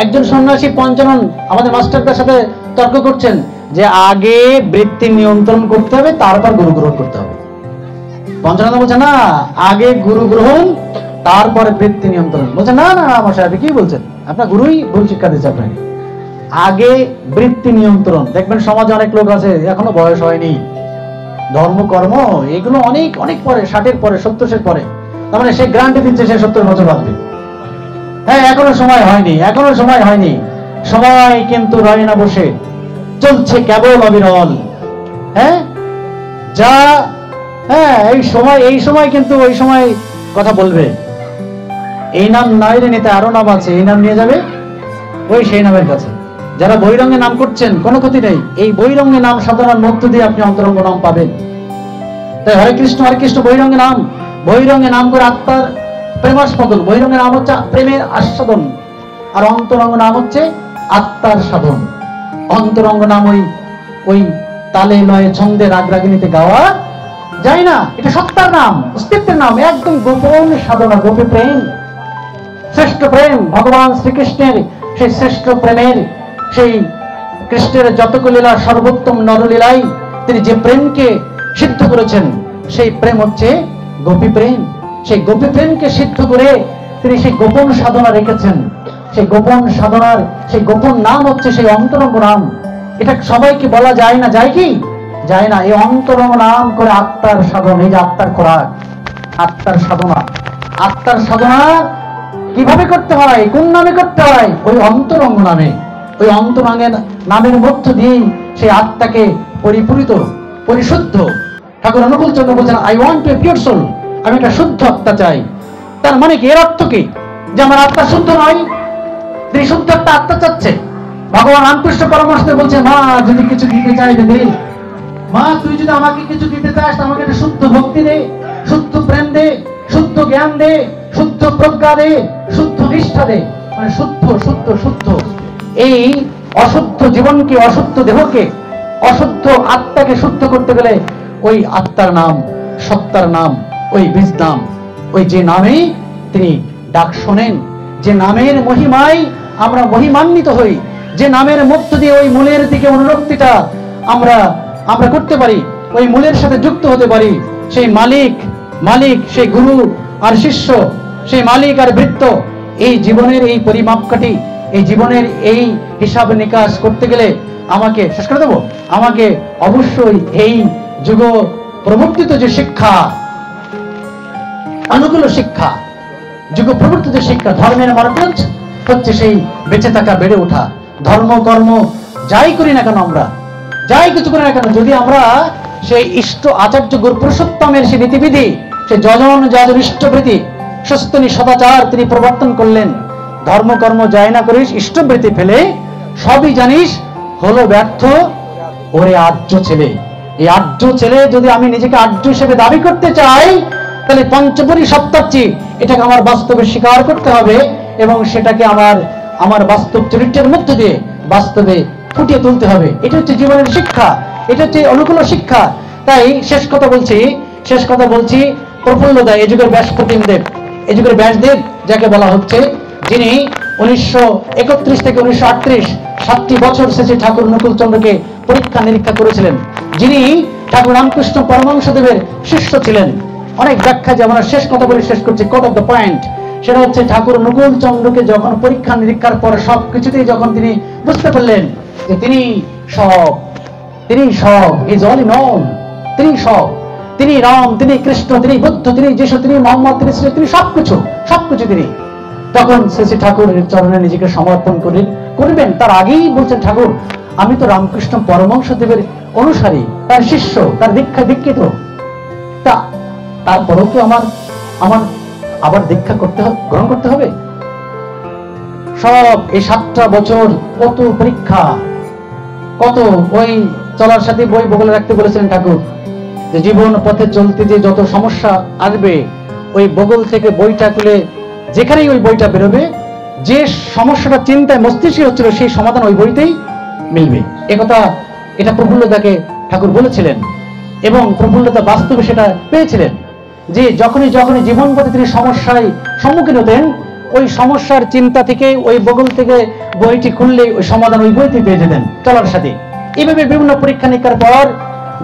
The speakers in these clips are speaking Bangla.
একজন সন্ন্যাসী পঞ্চানন আমাদের মাস্টারদের সাথে তর্ক করছেন যে আগে বৃত্তি নিয়ন্ত্রণ করতে হবে, তারপর গুরু গ্রহণ করতে হবে। পঞ্চানন বলছে না, আগে গুরু গ্রহণ তারপরে বৃত্তি নিয়ন্ত্রণ। বলছে না না আমার সাহেব কি বলছেন, আপনার গুরুই ভুল শিক্ষা দিচ্ছে আপনাকে। আগে বৃত্তি নিয়ন্ত্রণ। দেখবেন সমাজে অনেক লোক আছে এখনো বয়স হয়নি, ধর্ম কর্ম এগুলো অনেক অনেক পরে, 60-এর পরে, 70-এর পরে, তার মানে সে গ্যারান্টি দিচ্ছে সে 70 বছর বাঁচবে। হ্যাঁ, এখনো সময় হয়নি, এখনো সময় হয়নি। সময় কিন্তু রয় না বসে, চলছে কেবল অবিরল। হ্যাঁ, যা হ্যাঁ এই সময় কিন্তু ওই সময় কথা বলবে। এই নাম নয় রে নিতে আরো নাম আছে, এই নাম নিয়ে যাবে ওই সেই নামের কাছে। যারা বহিরঙ্গে নাম করছেন কোনো ক্ষতি নেই, এই বহিরঙ্গে নাম সাধনার মধ্য দিয়ে আপনি অন্তরঙ্গ নাম পাবেন। তাই হরে কৃষ্ণ বহিরঙ্গে নাম, বহিরঙ্গে নাম করে আত্মার প্রেমাস্পদন। বহিরঙ্গে নাম হচ্ছে প্রেমের আস্বাদন, আর অন্তরঙ্গ নাম হচ্ছে আত্মার সাধন। অন্তরঙ্গ নাম ওই তালে লয়ে ছন্দে রাগ রাগিনীতে গাওয়া যায় না, এটা সত্তার নাম, অস্তিত্বের নাম, একদম গোপন সাধনা, গোপী প্রেম, শ্রেষ্ঠ প্রেম ভগবান শ্রীকৃষ্ণের। সেই শ্রেষ্ঠ প্রেমের, সেই কৃষ্ণের যতক লীলা সর্বোত্তম নরলীলাই তিনি যে প্রেমকে সিদ্ধ করেছেন, সেই প্রেম হচ্ছে গোপী প্রেম। সেই গোপী প্রেমকে সিদ্ধ করে তিনি সেই গোপন সাধনা রেখেছেন। সেই গোপন সাধনার সেই গোপন নাম হচ্ছে সেই অন্তরঙ্গ নাম। এটা সবাইকে বলা যায় না, যায় কি? যায় না। এই অন্তরঙ্গ নাম করে আত্মার সাধন, এই যে আত্মার খোরাক, আত্মার সাধনা। আত্মার সাধনা কিভাবে করতে হয়, কোন নামে করতে হয়? ওই অন্তরঙ্গ নামে। ওই অন্তরঙ্গের নামের মধ্য দিয়ে সেই আত্মাকে পরিপূরিত, পরিশুদ্ধ। ঠাকুর অনুকূল চন্দ্র বলছেন, I want to a pure soul, আমি একটা শুদ্ধ আত্মা চাই। তার মানে কি? এর অর্থ কি? যে আমার আত্মা শুদ্ধ নয়, তিনি শুদ্ধ একটা আত্মা চাচ্ছে। ভগবান রামকৃষ্ণ পরমহংসদেব বলছে, মা যদি কিছু দিতে চাই দিদি, মা তুই যদি আমাকে কিছু দিতে চাস, আমাকে একটা শুদ্ধ ভক্তি দে, শুদ্ধ প্রেম দে, শুদ্ধ জ্ঞান দে, শুদ্ধ প্রজ্ঞা দে, শুদ্ধ নিষ্ঠা দে। মানে শুদ্ধ শুদ্ধ শুদ্ধ। এই অশুদ্ধ জীবনকে, অশুদ্ধ দেহকে, অশুদ্ধ আত্মাকে শুদ্ধ করতে গেলে ওই আত্মার নাম, সত্তার নাম, ওই বীজ নাম, ওই যে নামে তিনি ডাক শোনেন, যে নামের মহিমায় আমরা মহিমান্বিত হই, যে নামের মধ্য দিয়ে ওই মূলের দিকে অনুরক্তিটা আমরা করতে পারি, ওই মূলের সাথে যুক্ত হতে পারি। সেই মালিক সেই গুরু আর শিষ্য, সেই মালিক আর ভৃত্য, এই জীবনের এই পরিমাপকাঠি, এই জীবনের এই হিসাব নিকাশ করতে গেলে আমাকে, শেষ করে দেবো, আমাকে অবশ্যই এই যুগ প্রবর্তিত যে শিক্ষা, অনুকূল শিক্ষা, যুগ প্রবর্তিত শিক্ষা, ধর্মের মার্গজ হচ্ছে সেই বেঁচে থাকা, বেড়ে ওঠা। ধর্ম কর্ম যাই করি না কেন, আমরা যাই কিছু করি না কেন, যদি আমরা সেই ইষ্ট আচার্য গুরু পুরুষোত্তমের সেই নীতিবিধি, সেই যজন যাজন ইষ্টবৃত্তি, সস্তনী সদাচার তিনি প্রবর্তন করলেন। ধর্মকর্ম যায় না করিস, ইষ্টবৃত্তি ফেলে সবই জানিস, হলো ব্যর্থ ওরে আর্য ছেলে। এই আর্য ছেলে যদি আমি নিজেকে আর্য হিসেবে দাবি করতে চাই, তাহলে পঞ্চপরি সপ্তাচ্ছি এটাকে আমার বাস্তবে স্বীকার করতে হবে, এবং সেটাকে আমার বাস্তব চরিত্রের মধ্য দিয়ে বাস্তবে ফুটিয়ে তুলতে হবে। এটা হচ্ছে জীবনের শিক্ষা, এটা হচ্ছে অনুকূল শিক্ষা। তাই শেষ কথা বলছি, প্রফুল্লদা, এই যুগের ব্যাসপ্রতিমদেব, এই যুগের ব্যাসদেব যাকে বলা হচ্ছে, যিনি 1931 থেকে 1938 7টি বছর শ্রী ঠাকুর অনুকূল চন্দ্রকে পরীক্ষা নিরীক্ষা করেছিলেন, যিনি ঠাকুর রামকৃষ্ণ পরমহংসদেবের শিষ্য ছিলেন। অনেক ব্যাখ্যা, যে আমরা শেষ কথা বলে শেষ করছি, কোট অফ দ্য পয়েন্ট, সেটা হচ্ছে ঠাকুর অনুকূল চন্দ্রকে যখন পরীক্ষা নিরীক্ষার পর সবকিছুতেই যখন তিনি বুঝতে পারলেন যে তিনি সব, ইজ অল ইন অল, তিনি সব, তিনি রাম, তিনি কৃষ্ণ, তিনি বুদ্ধ, তিনি যিশু, তিনি মোহাম্মদ, তিনি শ্রী, তিনি সবকিছু তিনি, তখন শ্রী ঠাকুরের চরণে নিজেকে সমর্পণ করবেন। তার আগেই বলছেন, ঠাকুর আমি তো রামকৃষ্ণ পরমহংসদেবের অনুসারী, তার শিষ্য, তার দীক্ষিত, তারপরেও কি আমার আবার দীক্ষা গ্রহণ করতে হবে? সব এই 7টা বছর কত পরীক্ষা, কত ওই চলার সাথে বই বগলে রাখতে বলেছিলেন ঠাকুর, যে জীবন পথে চলতে যে যত সমস্যা আসবে, ওই বগল থেকে বইটা খুলে যেখানেই ওই বইটা বেরোবে, যে সমস্যাটা চিন্তায় মস্তিষ্কে হচ্ছিল, সেই সমাধান ওই বইতেই মিলবে। এটা প্রফুল্লতাকে ঠাকুর বলেছিলেন, এবং প্রফুল্লতা বাস্তবে সেটা পেয়েছিলেন, যে যখনই জীবন পথে তিনি সমস্যায় সম্মুখীন হতেন, ওই সমস্যার চিন্তা থেকে ওই বগল থেকে বইটি খুললে ওই সমাধান ওই বইতে পেয়ে যেতেন চলার সাথে। এইভাবে বিভিন্ন পরীক্ষা নিরীক্ষার পর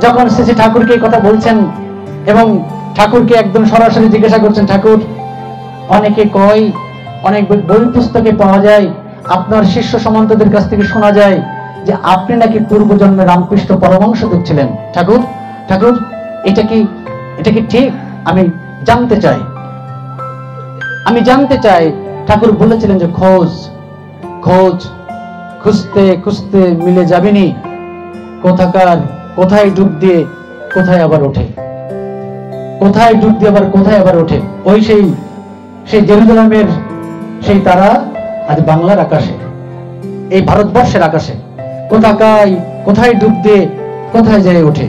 যখন শ্রী ঠাকুরকে এই কথা বলছেন এবং ঠাকুরকে একদম সরাসরি জিজ্ঞাসা করছেন, ঠাকুর অনেকে কয়, অনেক বই পুস্তকে পাওয়া যায়, আপনার শিষ্য সামন্তদের কাছ থেকে শোনা যায় যে আপনি নাকি পূর্বজন্মে রামকৃষ্ণ পরমহংসদেব ছিলেন। ঠাকুর ঠাকুর এটা কি ঠিক? আমি জানতে চাই। ঠাকুর বলেছিলেন যে খোঁজ খুঁজতে খুঁজতে মিলে যাবেনি, কোথায় ডুব দিয়ে কোথায় আবার ওঠে, কোথায় আবার ওঠে। ওই সেই জেরুজালেমের সেই তারা আজ বাংলার আকাশে, এই ভারতবর্ষের আকাশে কোথায় ডুব দিয়ে কোথায় যায় ওঠে।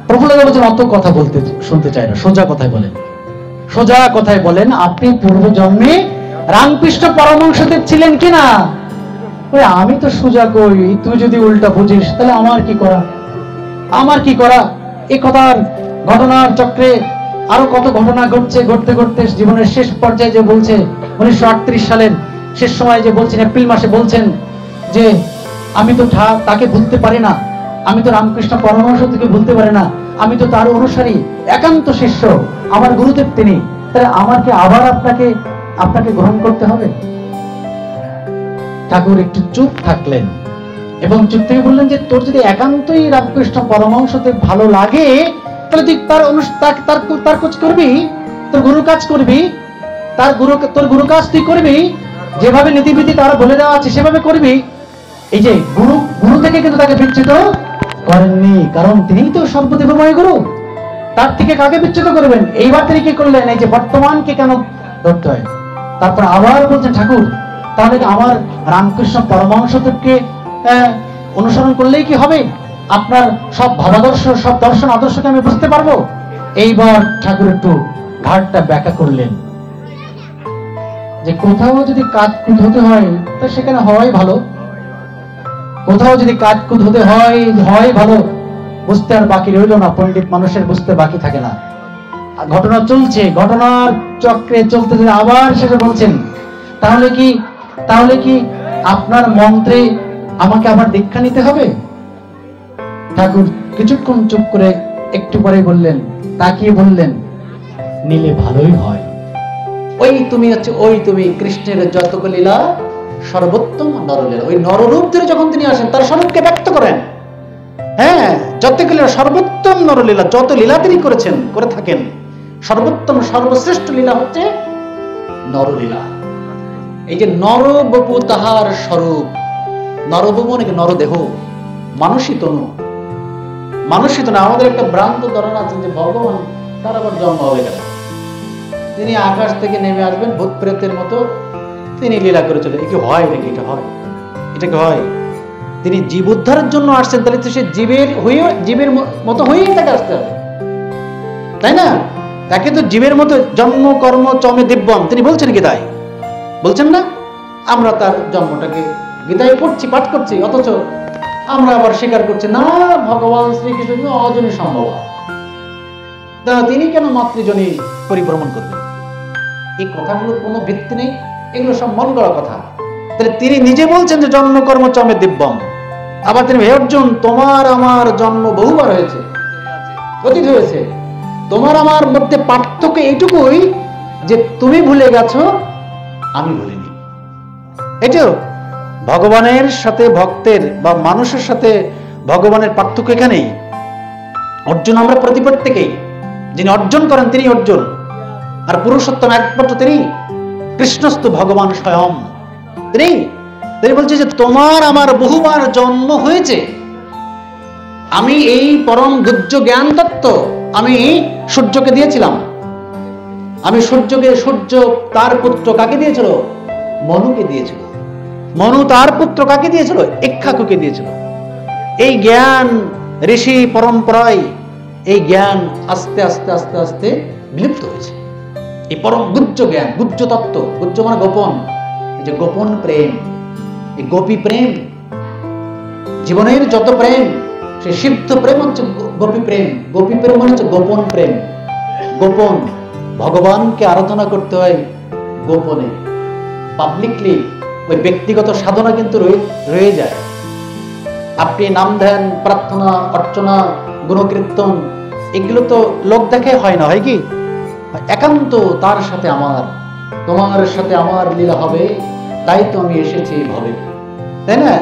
প্রফুল্ল বলছেন অত কথা শুনতে চায় না, সোজা কথায় বলেন আপনি পূর্বজন্মে রামকৃষ্ণ পরমহংসদেব ছিলেন কিনা। ওই আমি তো সোজা কই, তুই যদি উল্টা বুঝিস তাহলে আমার কি করা। এই কথার ঘটনার চক্রে আরো কত ঘটনা ঘটতে জীবনের শেষ পর্যায়ে যে বলছে 1938 সালের শেষ সময় যে বলছেন, এপ্রিল মাসে বলছেন যে আমি তো তাকে ভুলতে পারি না, আমি তো রামকৃষ্ণ পরমহংসদেবকে ভুলতে পারি না, আমি তো তার অনুসারী, একান্ত শিষ্য, আমার গুরুদেব তিনি, তাহলে আমার কি আবার আপনাকে গ্রহণ করতে হবে? ঠাকুর একটু চুপ থাকলেন এবং চুপ থেকে বললেন যে তোর যদি একান্তই রামকৃষ্ণ পরমহংসদেব ভালো লাগে তাহলে তুই তার কাজ করবি, তোর গুরু কাজ করবি, তোর গুরু কাজ তুই করবি, যেভাবে নীতিবিধি তারা বলে দেওয়া আছে সেভাবে করবি। এই যে গুরু থেকে কিন্তু তাকে বিচ্যুত করেননি, কারণ তিনি তো সর্বদেবময় গুরু, তার থেকে কাকে বিচ্যুত করবেন? এইবার তিনি কি করলেন, এই যে বর্তমানকে কেন ধরতে হয়। তারপর আবার বলছেন ঠাকুর তাহলে আমার রামকৃষ্ণ পরমহংসদেবকে অনুসরণ করলেই কি হবে? আপনার সব ভাবাদর্শ, সব দর্শন আদর্শকে আমি বুঝতে পারবো। এইবার ঠাকুর একটু ঘাটটা ব্যাখ্যা করলেন যে কোথাও যদি কাজকুদ হতে হয় তো সেখানে হওয়াই ভালো, কোথাও যদি কাজকুদ হতে হয় ভালো, বুঝতে আর বাকি রইল না। পণ্ডিত মানুষের বুঝতে বাকি থাকে না। ঘটনা চলছে, ঘটনার চক্রে চলতে আবার সেটা বলছেন তাহলে কি আপনার মন্ত্রে আমাকে আবার দীক্ষা নিতে হবে? ঠাকুর কিছুক্ষণ চুপ করে একটু পরে বললেন, তাকিয়ে বললেন, নিলে ভালোই হয়। ওই তুমি কৃষ্ণের যতক লীলা সর্বোত্তম নরলীলা, ওই নররূপ ধরে যখন তিনি আসেন তার স্বরূপকে ব্যক্ত করেন। হ্যাঁ, যতক লীলা সর্বোত্তম নরলীলা, যত লীলা তিনি করে থাকেন, সর্বোত্তম সর্বশ্রেষ্ঠ লীলা হচ্ছে নরলীলা। এই যে নরবপু তাহার স্বরূপ, নরবপু মানে নরদেহ, মানুষই তনু। আমাদের একটা ভ্রান্ত ধারণা আছে যে ভগবান তার আবার জন্ম হবে গেল, তিনি আকাশ থেকে নেমে আসবেন ভূত প্রেতের মতো, তিনি লীলা করে চলে। এটা হয় নাকি? এটা কি হয়? তিনি জীব উদ্ধারের জন্য আসছেন, তাহলে তো সে জীবের মতো হয়েই তাকে আসতে হবে, তাই না? তাকে তো জীবের মতো জন্ম কর্ম চমে দিব্যম তিনি বলছেন গীতায়, বলছেন না? আমরা তার জন্মটাকে গীতায় পড়ছি, পাঠ করছি, অথচ আমরা আবার স্বীকার করছি না ভগবান শ্রীকৃষ্ণ অজনী সম্ভব, তিনি কেন মাতৃজনী পরিভ্রমণ করবেন? এই কথাগুলোর কোনো ভিত্তি নেই, এগুলো সব মন গড়া কথা। তাহলে তিনি নিজে বলছেন যে জন্মকর্ম চমে দিব্যম, আবার তিনি হে অর্জুন তোমার আমার জন্ম বহুবার হয়েছে, অতীত হয়েছে, তোমার আমার মধ্যে পার্থক্য এইটুকুই যে তুমি ভুলে গেছো, আমি ভুলিনি। এটাও ভগবানের সাথে ভক্তের বা মানুষের সাথে ভগবানের পার্থক্য এখানেই। অর্জুন আমরা প্রতিপত্তিকেই, যিনি অর্জন করেন তিনি অর্জুন, আর পুরুষোত্তম একমাত্র তিনি, কৃষ্ণস্তু ভগবান স্বয়ং তিনি বলছে যে তোমার আমার বহুবার জন্ম হয়েছে, আমি এই পরম গুহ্য জ্ঞান তত্ত্ব আমি সূর্যকে দিয়েছিলাম। সূর্য তার পুত্র কাকে দিয়েছিল? মনুকে দিয়েছিল। মনু তার পুত্র কাকে দিয়েছিল? ইক্ষ্বাকুকে দিয়েছিল। এই জ্ঞান ঋষি পরম্পরায় এই জ্ঞান আস্তে আস্তে আস্তে আস্তে বিলুপ্ত হয়েছে। এই পরম গুহ্য জ্ঞান, গুহ্য তত্ত্ব, গুহ্য মানে গোপন, এই যে গোপন প্রেম, এই গোপী প্রেম, জীবনের যত প্রেম, সেই সিদ্ধ প্রেম হচ্ছে গোপী প্রেম। গোপী প্রেম হচ্ছে গোপন প্রেম। গোপন ভগবানকে আরাধনা করতে হয় গোপনে পাবলিকলি ওই ব্যক্তিগত সাধনা কিন্তু রয়ে যায়। আপনি নাম ধ্যান, প্রার্থনা, অর্চনা, গুণকীর্তন এগুলো তো লোক দেখে হয় না, হয় কি? একান্ত তার সাথে আমার, তোমার সাথে আমার লীলা হবে, তাই তো আমি এসেছি ভাবে, তাই না?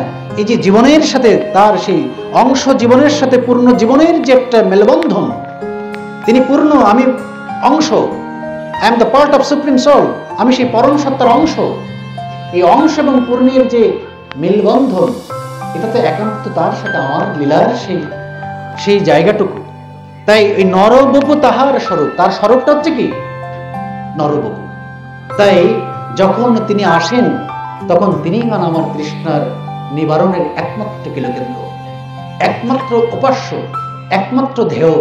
এই যে জীবনের সাথে তার সেই অংশ, জীবনের সাথে পূর্ণ জীবনের যে একটা মেলবন্ধন, তিনি পূর্ণ, আমি অংশ, I am the part of supreme soul, আমি সেই পরম সত্তার অংশ। এই অংশ এবং পূর্ণের যে মেলবন্ধন, এটা তো একান্ত তার সাথে আমার লীলার সেই জায়গাটুকু। তাই ওই নরবপু তাহার স্বরূপ, তার স্বরূপটা হচ্ছে কি? নরবপু। তাই যখন তিনি আসেন তখন তিনি হন আমার তৃষ্ণার নিবারণের একমাত্র কেন্দ্র, একমাত্র উপাস্য, একমাত্র ধ্যেয়,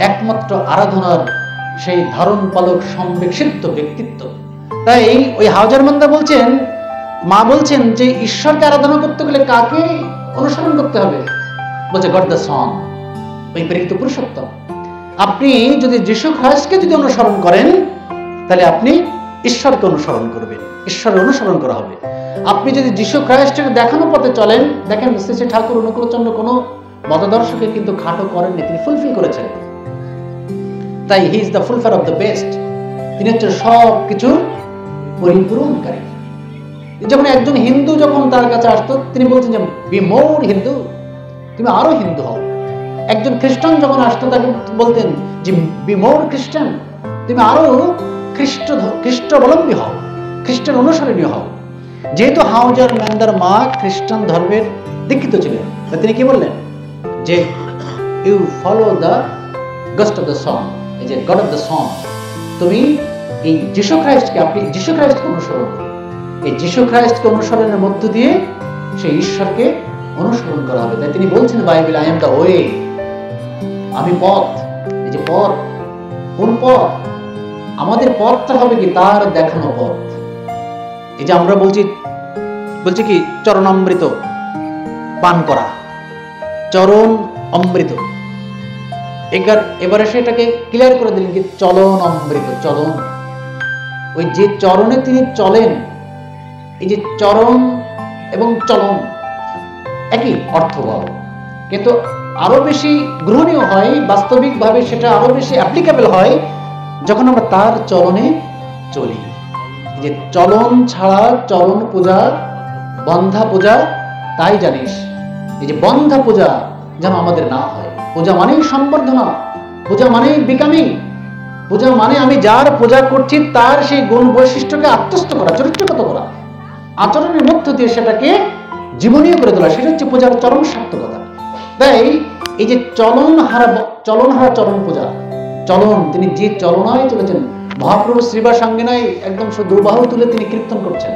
একমাত্র আরাধনার সেই ধারণ পালক সম্বেক্ষিত ব্যক্তিত্ব। তাই ওই হাউজারমান্দা বলছেন, মা বলছেন যে ঈশ্বরকে আরাধনা করতে গেলে কাকে অনুসরণ করতে হবে? বলছে গড দ্য সন, ওই প্রেরিত পুরুষোত্তম। আপনি যদি যীশু খ্রিস্টকে যদি অনুসরণ করেন তাহলে আপনি ঈশ্বরকে অনুসরণ করবেন, ঈশ্বরের অনুসরণ করা হবে। আপনি যদি যীশু খ্রিস্টের দেখানো পথে চলেন, দেখেন শ্রী শ্রী ঠাকুর অনুকূলচন্দ্র কোনো মতদর্শকে কিন্তু খাটো করেননি, তিনি ফুলফিল করেছেন। তাই he is the ফুলফিলার of the best, তিনি হচ্ছে সব কিছুর পরিপূরণকারী। যখন একজন হিন্দু যখন তার কাছে আসতো, তিনি বলছেন যে বি মোর হিন্দু, তুমি আরো হিন্দু হও। একজন খ্রিস্টান যখন আসতো তাকে বলতেন যে বি মোর খ্রিস্টান, তুমি আরো খ্রিস্টাবলম্বী হও, খ্রিস্টান অনুসরণীয় হও। যেহেতু হাউজারমান্দার মা খ্রিস্টান ধর্মের দীক্ষিত ছিলেন, তিনি কি বললেন যে you follow the ghost of the son, এই যে গড অফ দ্য সন, তুমি এই যীশু খ্রিস্টকে, আপনি যীশু খ্রিস্টকে অনুসরণ করুন। এই যীশু খ্রিস্টকে অনুসরণের মধ্য দিয়ে সেই ঈশ্বরকে অনুসরণ করা হবে। তাই তিনি বলছেন Bible, I am the way, আমি পথ। এই যে পথ, কোন পথ? আমাদের পথটা হবে কি? তার দেখানো পথ। এই যে আমরা বলছি কি চরণামৃত পান করা, চরণ অমৃত। এবারে সেটাকে ক্লিয়ার করে দিলেন কি চলন অমৃত, চলন। ওই যে চরণে তিনি চলেন, এই যে চরণ এবং চলন একই অর্থবহ, কিন্তু আরো বেশি গ্রহণীয় হয়, বাস্তবিকভাবে সেটা আরো বেশি অ্যাপ্লিকেবল হয় যখন আমরা তার চরণে চলি। যে চলন ছাড়া চরণ পূজা বন্ধা পূজা, তাই জানিস এই যে বন্ধা পূজা যেন আমাদের না হয়। পূজা মানেই সম্বর্ধনা, পূজা মানেই বিকামিং, পূজা মানে আমি যার পূজা করছি তার সেই গুণ বৈশিষ্ট্যকে আত্মস্থ করা, চরিত্রগত করা, আচরণের মধ্য দিয়ে সেটাকে জীবনীয় করে তোলা, সেটা হচ্ছে পূজার চরম সার্থকতা। তাই এই যে চলন হারা চরণ পূজা, চলন, তিনি যে চলনায় চলেছেন, মহাপ্রভু শ্রীবাস সাঙ্গিনায় একদম দুবাহু তুলে তিনি কীর্তন করছেন,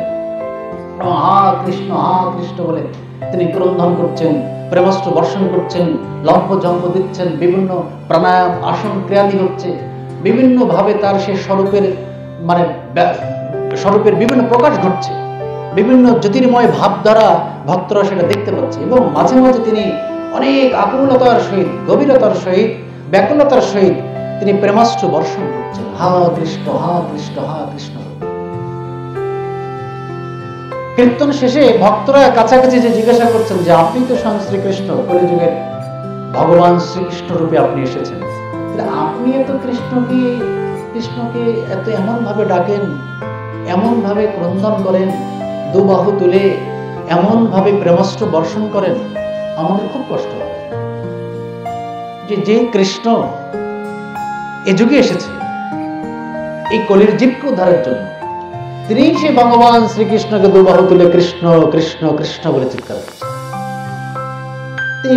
হা কৃষ্ণ বলে তিনি ক্রন্দন করছেন, প্রেমাস্ত্র বর্ষণ করছেন, লম্ফ জম্প দিচ্ছেন, বিভিন্ন প্রাণায়াম আসন ক্রিয়াদি হচ্ছে, বিভিন্ন ভাবে তার সে স্বরূপের বিভিন্ন প্রকাশ ঘটছে, বিভিন্ন জ্যোতির্ময় ভাব দ্বারা ভক্তরা সেটা দেখতে পাচ্ছে। এবং মাঝে মাঝে তিনি অনেক আকুলতার সহিত, গভীরতার সহিত, ব্যাকুলতার সহিত তিনি প্রেমাস্ত্র বর্ষণ করছেন, হা কৃষ্ণ হা কৃষ্ণ হা কৃষ্ণ। কীর্তন শেষে ভক্তরা কাছাকাছি যে জিজ্ঞাসা করছেন যে আপনি তো স্বয়ং শ্রীকৃষ্ণ, কলিযুগের ভগবান শ্রীকৃষ্ণ রূপে আপনি এসেছেন, আপনি এত কৃষ্ণকে এত এমন ভাবে ডাকেন, এমন ভাবে ক্রন্দন করেন, দুবাহু তুলে এমন ভাবে প্রেমাস্ত্র বর্ষণ করেন, আমাদের খুব কষ্ট হয়। যে কৃষ্ণ এ যুগে এসেছে এই কলির জীবকে উদ্ধারের জন্য, তিনি সে ভগবান শ্রীকৃষ্ণকে দুবাহু তুলে কৃষ্ণ কৃষ্ণ কৃষ্ণ বলে চিৎকার করছেন।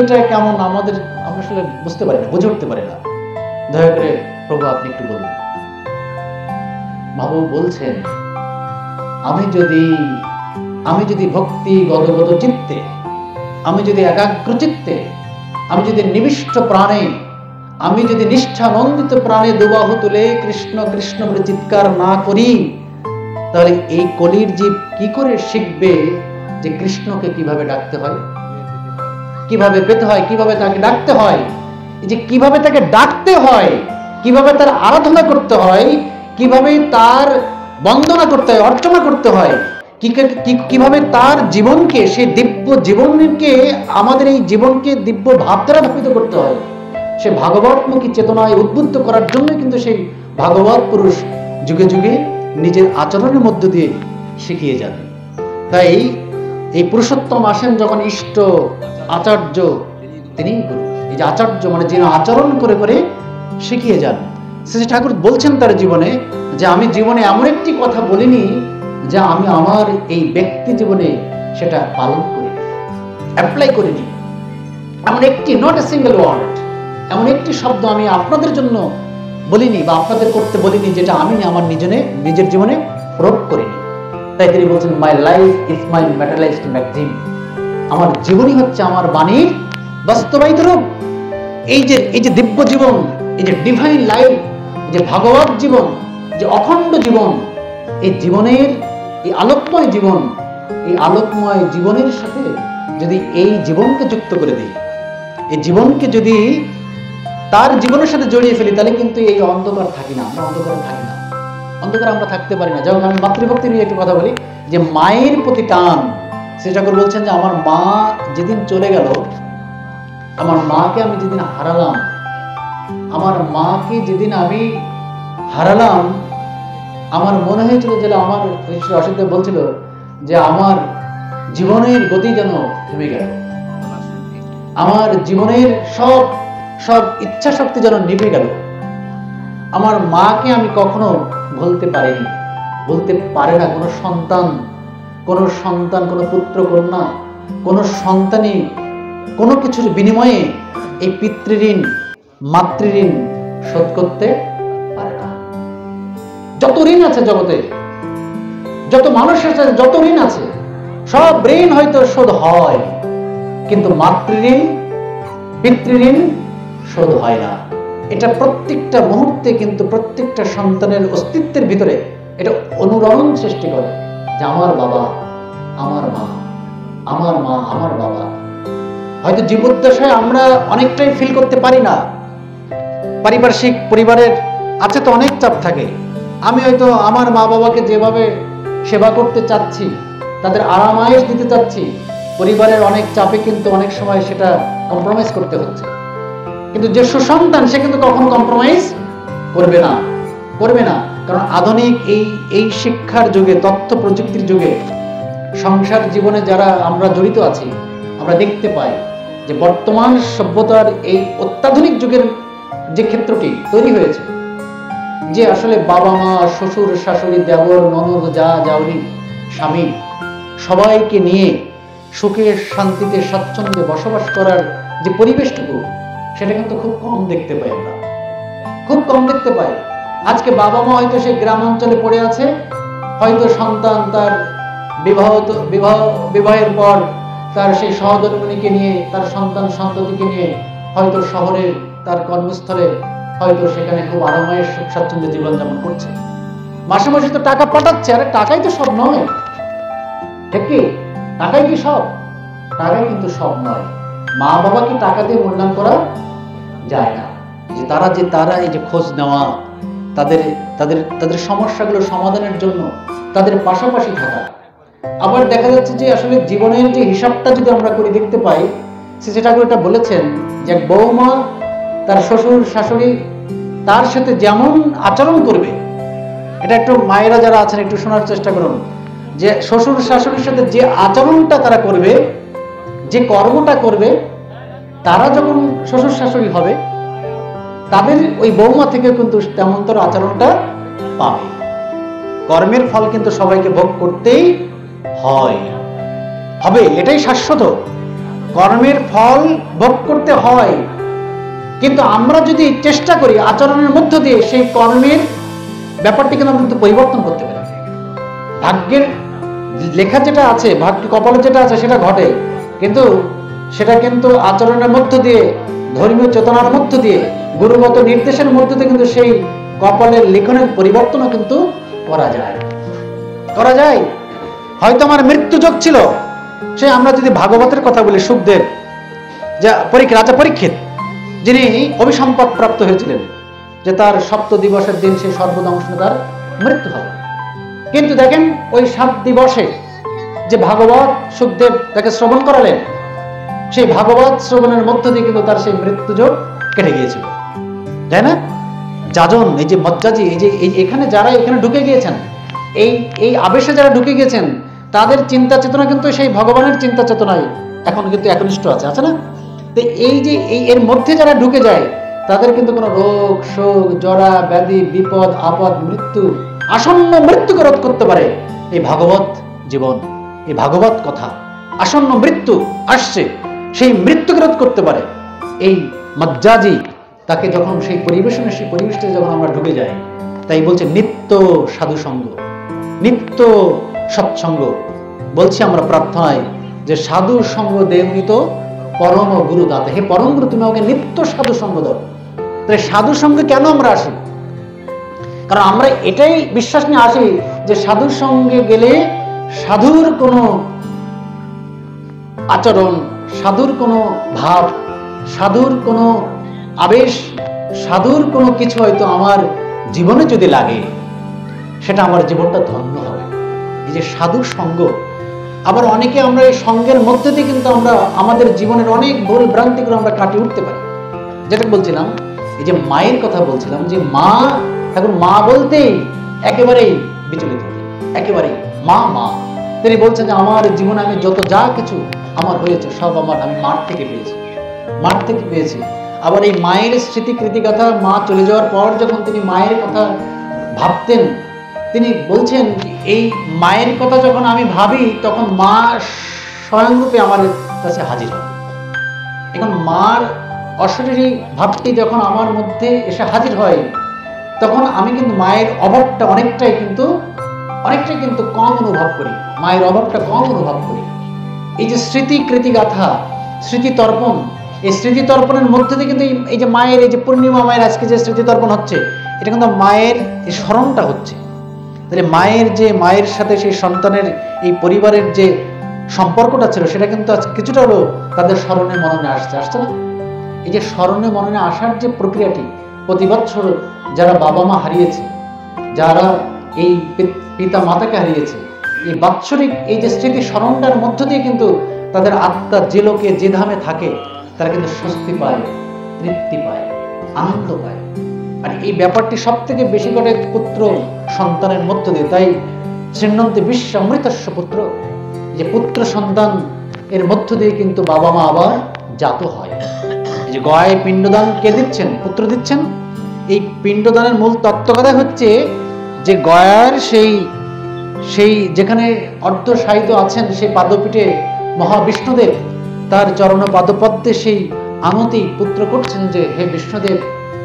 এটা কেমন আমাদের, আমরা আসলে বুঝতে পারি না, বুঝে উঠতে পারি না। দয়া করে প্রভু আপনি একটু বলুন। বাবু বলছেন, আমি যদি ভক্তি গদগদ চিত্তে, আমি যদি একাগ্র চিত্তে, আমি যদি নিবিষ্ট প্রাণে, আমি যদি নিষ্ঠানন্দিত প্রাণে দুবাহু তুলে কৃষ্ণ কৃষ্ণ বলে চিৎকার না করি, তাহলে এই কলির জীব কি করে শিখবে যে কৃষ্ণকে কিভাবে ডাকতে হয়, কিভাবে পেতে হয়, কিভাবে তাকে ডাকতে হয়, এই যে কিভাবে তাকে ডাকতে হয়, কিভাবে তার আরাধনা করতে হয়, কিভাবে তার বন্দনা করতে হয়, অর্চনা করতে হয়, কিভাবে তার জীবনকে, সে দিব্য জীবনকে, আমাদের এই জীবনকে দিব্য ভাব দ্বারা ধাপিত করতে হয়, সে ভাগবতমুখী চেতনায় উদ্বুদ্ধ করার জন্য কিন্তু সেই ভাগবত পুরুষ যুগে যুগে নিজের আচরণের মধ্য দিয়ে শিখিয়ে যান। তাই এই পুরুষোত্তম আসেন যখন ইষ্ট আচার্য, তিনি গুরু। এই যে আচার্য মানে যিনি আচরণ করে করে শিখিয়ে যান। শ্রী ঠাকুর বলছেন তার জীবনে যে আমি জীবনে এমন একটি কথা বলিনি যে আমি আমার এই ব্যক্তি জীবনে সেটা পালন করি, অ্যাপ্লাই করিনি। এমন একটি, নট এ সিঙ্গেল ওয়ার্ড, এমন একটি শব্দ আমি আপনাদের জন্য বলিনি বা আপনাদের করতে বলিনি যেটা আমি আমার নিজের জীবনে প্রয়োগ করিনি। তাই তিনি বলছেন my life is my materialised maxim, আমার জীবনই হচ্ছে আমার বাণীর বাস্তবায়িত রূপ। এই যে দিব্য জীবন, এই যে ডিভাইন লাইফ, যে ভাগবত জীবন, যে অখণ্ড জীবন, এই জীবনের, এই আলোকময় জীবন, এই আলোকময় জীবনের সাথে যদি এই জীবনকে যুক্ত করে দিই, এই জীবনকে যদি তার জীবনের সাথে জড়িয়ে ফেলি, তাহলে কিন্তু এই অন্ধকার থাকি না, আমরা অন্ধকারে থাকি না, অন্ধকারে আমরা থাকতে পারি না। যেমন আমি মাতৃভক্তি নিয়ে একটু কথা বলি, যে মায়ের প্রতি টান। শ্রী ঠাকুর বলছেন যে আমার মা যেদিন চলে গেল, আমার মাকে আমি যেদিন হারালাম, আমার মাকে যেদিন আমি হারালাম, আমার মনে হয়েছিল যে আমার অসিতদেব বলছিল যে আমার জীবনের গতি যেন থেমে গেল, আমার জীবনের সব ইচ্ছা শক্তি যেন নিভে গেল। আমার মাকে আমি কখনো ভুলতে পারিনি, বলতে পারে না কোনো সন্তান, কোনো পুত্র কন্যা, কোনো সন্তানই কোনো কিছুর বিনিময়ে এই পিতৃঋণ মাতৃঋণ শোধ করতে পারে না। যত ঋণ আছে জগতে, যত মানুষের আছে, যত ঋণ আছে, সব ঋণ হয়তো শোধ হয়, কিন্তু মাতৃঋণ পিতৃঋণ শোধ হয় না। এটা প্রত্যেকটা মুহূর্তে কিন্তু প্রত্যেকটা সন্তানের অস্তিত্বের ভিতরে এটা অনুরণন সৃষ্টি করে যে আমার বাবা, আমার মা, আমার মা, আমার বাবা। হয়তো জীবদ্দশায় আমরা অনেকটাই ফিল করতে পারি না, পারিপার্শ্বিক পরিবারের আছে তো অনেক চাপ থাকে। আমি হয়তো আমার মা বাবাকে যেভাবে সেবা করতে চাচ্ছি, তাদের আরামায়েশ দিতে চাচ্ছি, পরিবারের অনেক চাপে কিন্তু অনেক সময় সেটা কম্প্রোমাইজ করতে হচ্ছে। কিন্তু যে সুসন্তান সে কিন্তু কখনো কম্প্রোমাইজ করবে না, কারণ আধুনিক এই শিক্ষার যুগে, তথ্য প্রযুক্তির যুগে, সংসার জীবনে যারা আমরা জড়িত আছি, আমরা দেখতে পাই যে বর্তমান সভ্যতার এই অত্যাধুনিক যুগের যে ক্ষেত্রটি তৈরি হয়েছে, যে আসলে বাবা মা, শ্বশুর শাশুড়ি, দেবর ননদ, যা যাওরি, স্বামী, সবাইকে নিয়ে সুখে শান্তিতে স্বাচ্ছন্দ্যে বসবাস করার যে পরিবেশটুকু, সেটা কিন্তু খুব কম দেখতে পাই, আমরা খুব কম দেখতে পাই। আজকে বাবা মা হয়তো সে গ্রাম অঞ্চলে পড়ে আছে, হয়তো সন্তান তার বিবাহের পর তার সেই সহধর্মিণীকে নিয়ে, তার সন্তান সন্ততিকে নিয়ে হয়তো শহরে তার কর্মস্থলে হয়তো সেখানে খুব আরামায়ের সুখ স্বাচ্ছন্দ্যে জীবনযাপন করছে, মাসে মাসে তো টাকা পাঠাচ্ছে। আরে টাকাই তো সব নয়, ঠিক কি? টাকাই কি সব? টাকাই কিন্তু সব নয়। মা বাবাকে টাকা দিয়ে মূল্যায়ন করা যায় না। যে তারা এই যে খোঁজ নেওয়া, তাদের সমস্যাগুলো সমাধানের জন্য তাদের পাশাপাশি থাকা। আবার দেখা যাচ্ছে যে আসলে জীবনের যে হিসাবটা যদি আমরা করে দেখতে পাই, শ্রী ঠাকুর এটা বলেছেন যে এক বৌমা তার শ্বশুর শাশুড়ি তার সাথে যেমন আচরণ করবে, এটা একটু মায়েরা যারা আছেন একটু শোনার চেষ্টা করুন, যে শ্বশুর শাশুড়ির সাথে যে আচরণটা তারা করবে, যে কর্মটা করবে, তারা যখন শ্বশুর শাশুড়ি হবে, তাদের ওই বৌমা থেকে কিন্তু তেমনতর আচরণটা পাবে। কর্মের ফল কিন্তু সবাইকে ভোগ করতেই হবে, এটাই শাশ্বত। কর্মের ফল ভোগ করতে হয়, কিন্তু আমরা যদি চেষ্টা করি আচরণের মধ্য দিয়ে সেই কর্মের ব্যাপারটিকে আমরা কিন্তু পরিবর্তন করতে পারি। ভাগ্যের লেখা যেটা আছে, ভাগ্য কপালে যেটা আছে সেটা ঘটে, কিন্তু সেটা কিন্তু আচরণের মধ্য দিয়ে, ধর্মীয় চেতনার মধ্য দিয়ে, গুরুগত নির্দেশের মধ্য দিয়ে কিন্তু সেই কপালের লিখনের পরিবর্তনও কিন্তু করা যায়। হয়তো আমার মৃত্যু যোগ ছিল, সে আমরা যদি ভাগবতের কথা বলি, সুখদেব যে রাজা পরীক্ষিত, যিনি অভিসম্পদ প্রাপ্ত হয়েছিলেন, যে তার 7 দিবসের দিন সেই সর্বদংশনে তার মৃত্যু হবে। কিন্তু দেখেন ওই 7 দিবসে যে ভাগবত সুখদেব তাকে শ্রবণ করালেন, সেই ভাগবত শ্রবণের মধ্য দিয়ে কিন্তু তার সেই মৃত্যুযোগ কেটে গিয়েছিল, তাই না? যাজন, এই যে মজ্জাজি, এই যে এখানে যারা এখানে ঢুকে গিয়েছেন, এই আবেশে যারা ঢুকে গিয়েছেন, তাদের চিন্তা চেতনা কিন্তু সেই ভগবানের চিন্তা চেতনায় এখন কিন্তু একনিষ্ঠ আছে না? তো এই যে এর মধ্যে যারা ঢুকে যায়, তাদের কিন্তু কোনো রোগ শোক জরা ব্যাধি বিপদ আপদ মৃত্যু আসন্ন মৃত্যুকে রোধ করতে পারে এই ভাগবত জীবন, এই ভাগবত কথা। আসন্ন মৃত্যু আসছে, সেই মৃত্যুকে রোধ করতে পারে এই মজ্জাজি। তাকে যখন সেই পরিবেশটা যখন আমরা ঢুকে যাই, তাই বলছে নিত্য সাধু সঙ্গ, নিত্য সৎসঙ্গ। বলছি আমরা প্রার্থনায় যে সাধু সঙ্গ দেউনি তো পরম গুরু দাতা, হে পরম গুরু তুমি আমাকে নিত্য সাধু সঙ্গ দাও। তাই সাধু সঙ্গে কেন আমরা আসি? কারণ আমরা এটাই বিশ্বাস নিয়ে আসি যে সাধুর সঙ্গে গেলে সাধুর কোনো আচরণ, সাধুর কোনো ভাব, সাধুর কোনো আবেশ, সাধুর কোনো কিছু হয়তো আমার জীবনে যদি লাগে, সেটা আমার জীবনটা ধন্য হবে। এই যে সাধুর সঙ্গ, আবার অনেকে আমরা এই সঙ্গের মধ্যে দিয়ে কিন্তু আমরা আমাদের জীবনের অনেক ভুল ভ্রান্তিগুলো আমরা কাটিয়ে উঠতে পারি। যেটা বলছিলাম, এই যে মায়ের কথা বলছিলাম, যে মা এখন মা বলতেই একেবারেই বিচলিত, একেবারেই মা মা। তিনি বলছেন যে আমার জীবনে আমি যত যা কিছু আমার হয়েছে সব আমি মার থেকে পেয়েছি, মার থেকে পেয়েছি। আবার এই মায়ের স্মৃতি কৃতিকথা, মা চলে যাওয়ার পর যখন তিনি মায়ের কথা ভাবতেন, তিনি বলছেন এই মায়ের কথা যখন আমি ভাবি, তখন মা স্বয়ংরূপে আমার কাছে হাজির হয়। এখন মার অশরীরী ভাবটি যখন আমার মধ্যে এসে হাজির হয়, তখন আমি কিন্তু মায়ের অভাবটা অনেকটাই কিন্তু কম অনুভব করি, মায়ের অভাবটা কম অনুভব করি। এই যে স্মৃতি কৃতিগাথা, স্মৃতি তর্পণ, এই স্মৃতি তর্পণের মধ্যে দিয়ে কিন্তু এই যে মায়ের, এই যে পূর্ণিমা মায়ের আজকে যে স্মৃতি তর্পণ হচ্ছে, এটা কিন্তু মায়ের এই স্মরণটা হচ্ছে। তাহলে মায়ের সাথে সেই সন্তানের এই পরিবারের যে সম্পর্কটা ছিল, সেটা কিন্তু কিছুটা হলো তাদের স্মরণে মননে আসছে না? এই যে স্মরণে মননে আসার যে প্রক্রিয়াটি, প্রতি বছর যারা বাবা মা হারিয়েছে, যারা এই পিতা মাতাকে হারিয়েছে, এই বাৎসরিক এই যে স্মৃতি স্মরণটার মধ্য দিয়ে কিন্তু তাদের আত্মা যে লোকে যে ধামে থাকে, তারা কিন্তু স্বস্তি পায়, তৃপ্তি পায়, আনন্দ পায়। আর এই ব্যাপারটি সব থেকে বেশি করে পুত্র সন্তানের মধ্য দিয়ে। তাই শ্রীনন্তে বিশ্ব অমৃতস্য পুত্র, যে পুত্র সন্তান এর মধ্য দিয়ে কিন্তু বাবা মা আবার জাত হয়। এই যে গয়ায় পিণ্ডদান কে দিচ্ছেন? পুত্র দিচ্ছেন। এই পিণ্ডদানের মূল তত্ত্বকথা হচ্ছে যে গয়ার সেই যেখানে অর্ধশায়িত আছেন, সেই পাদপীঠে মহাবিষ্ণুদেব তার চরণ পাদপদ্মে সেই আনতি পুত্র করছেন যে হে বিষ্ণুদেব,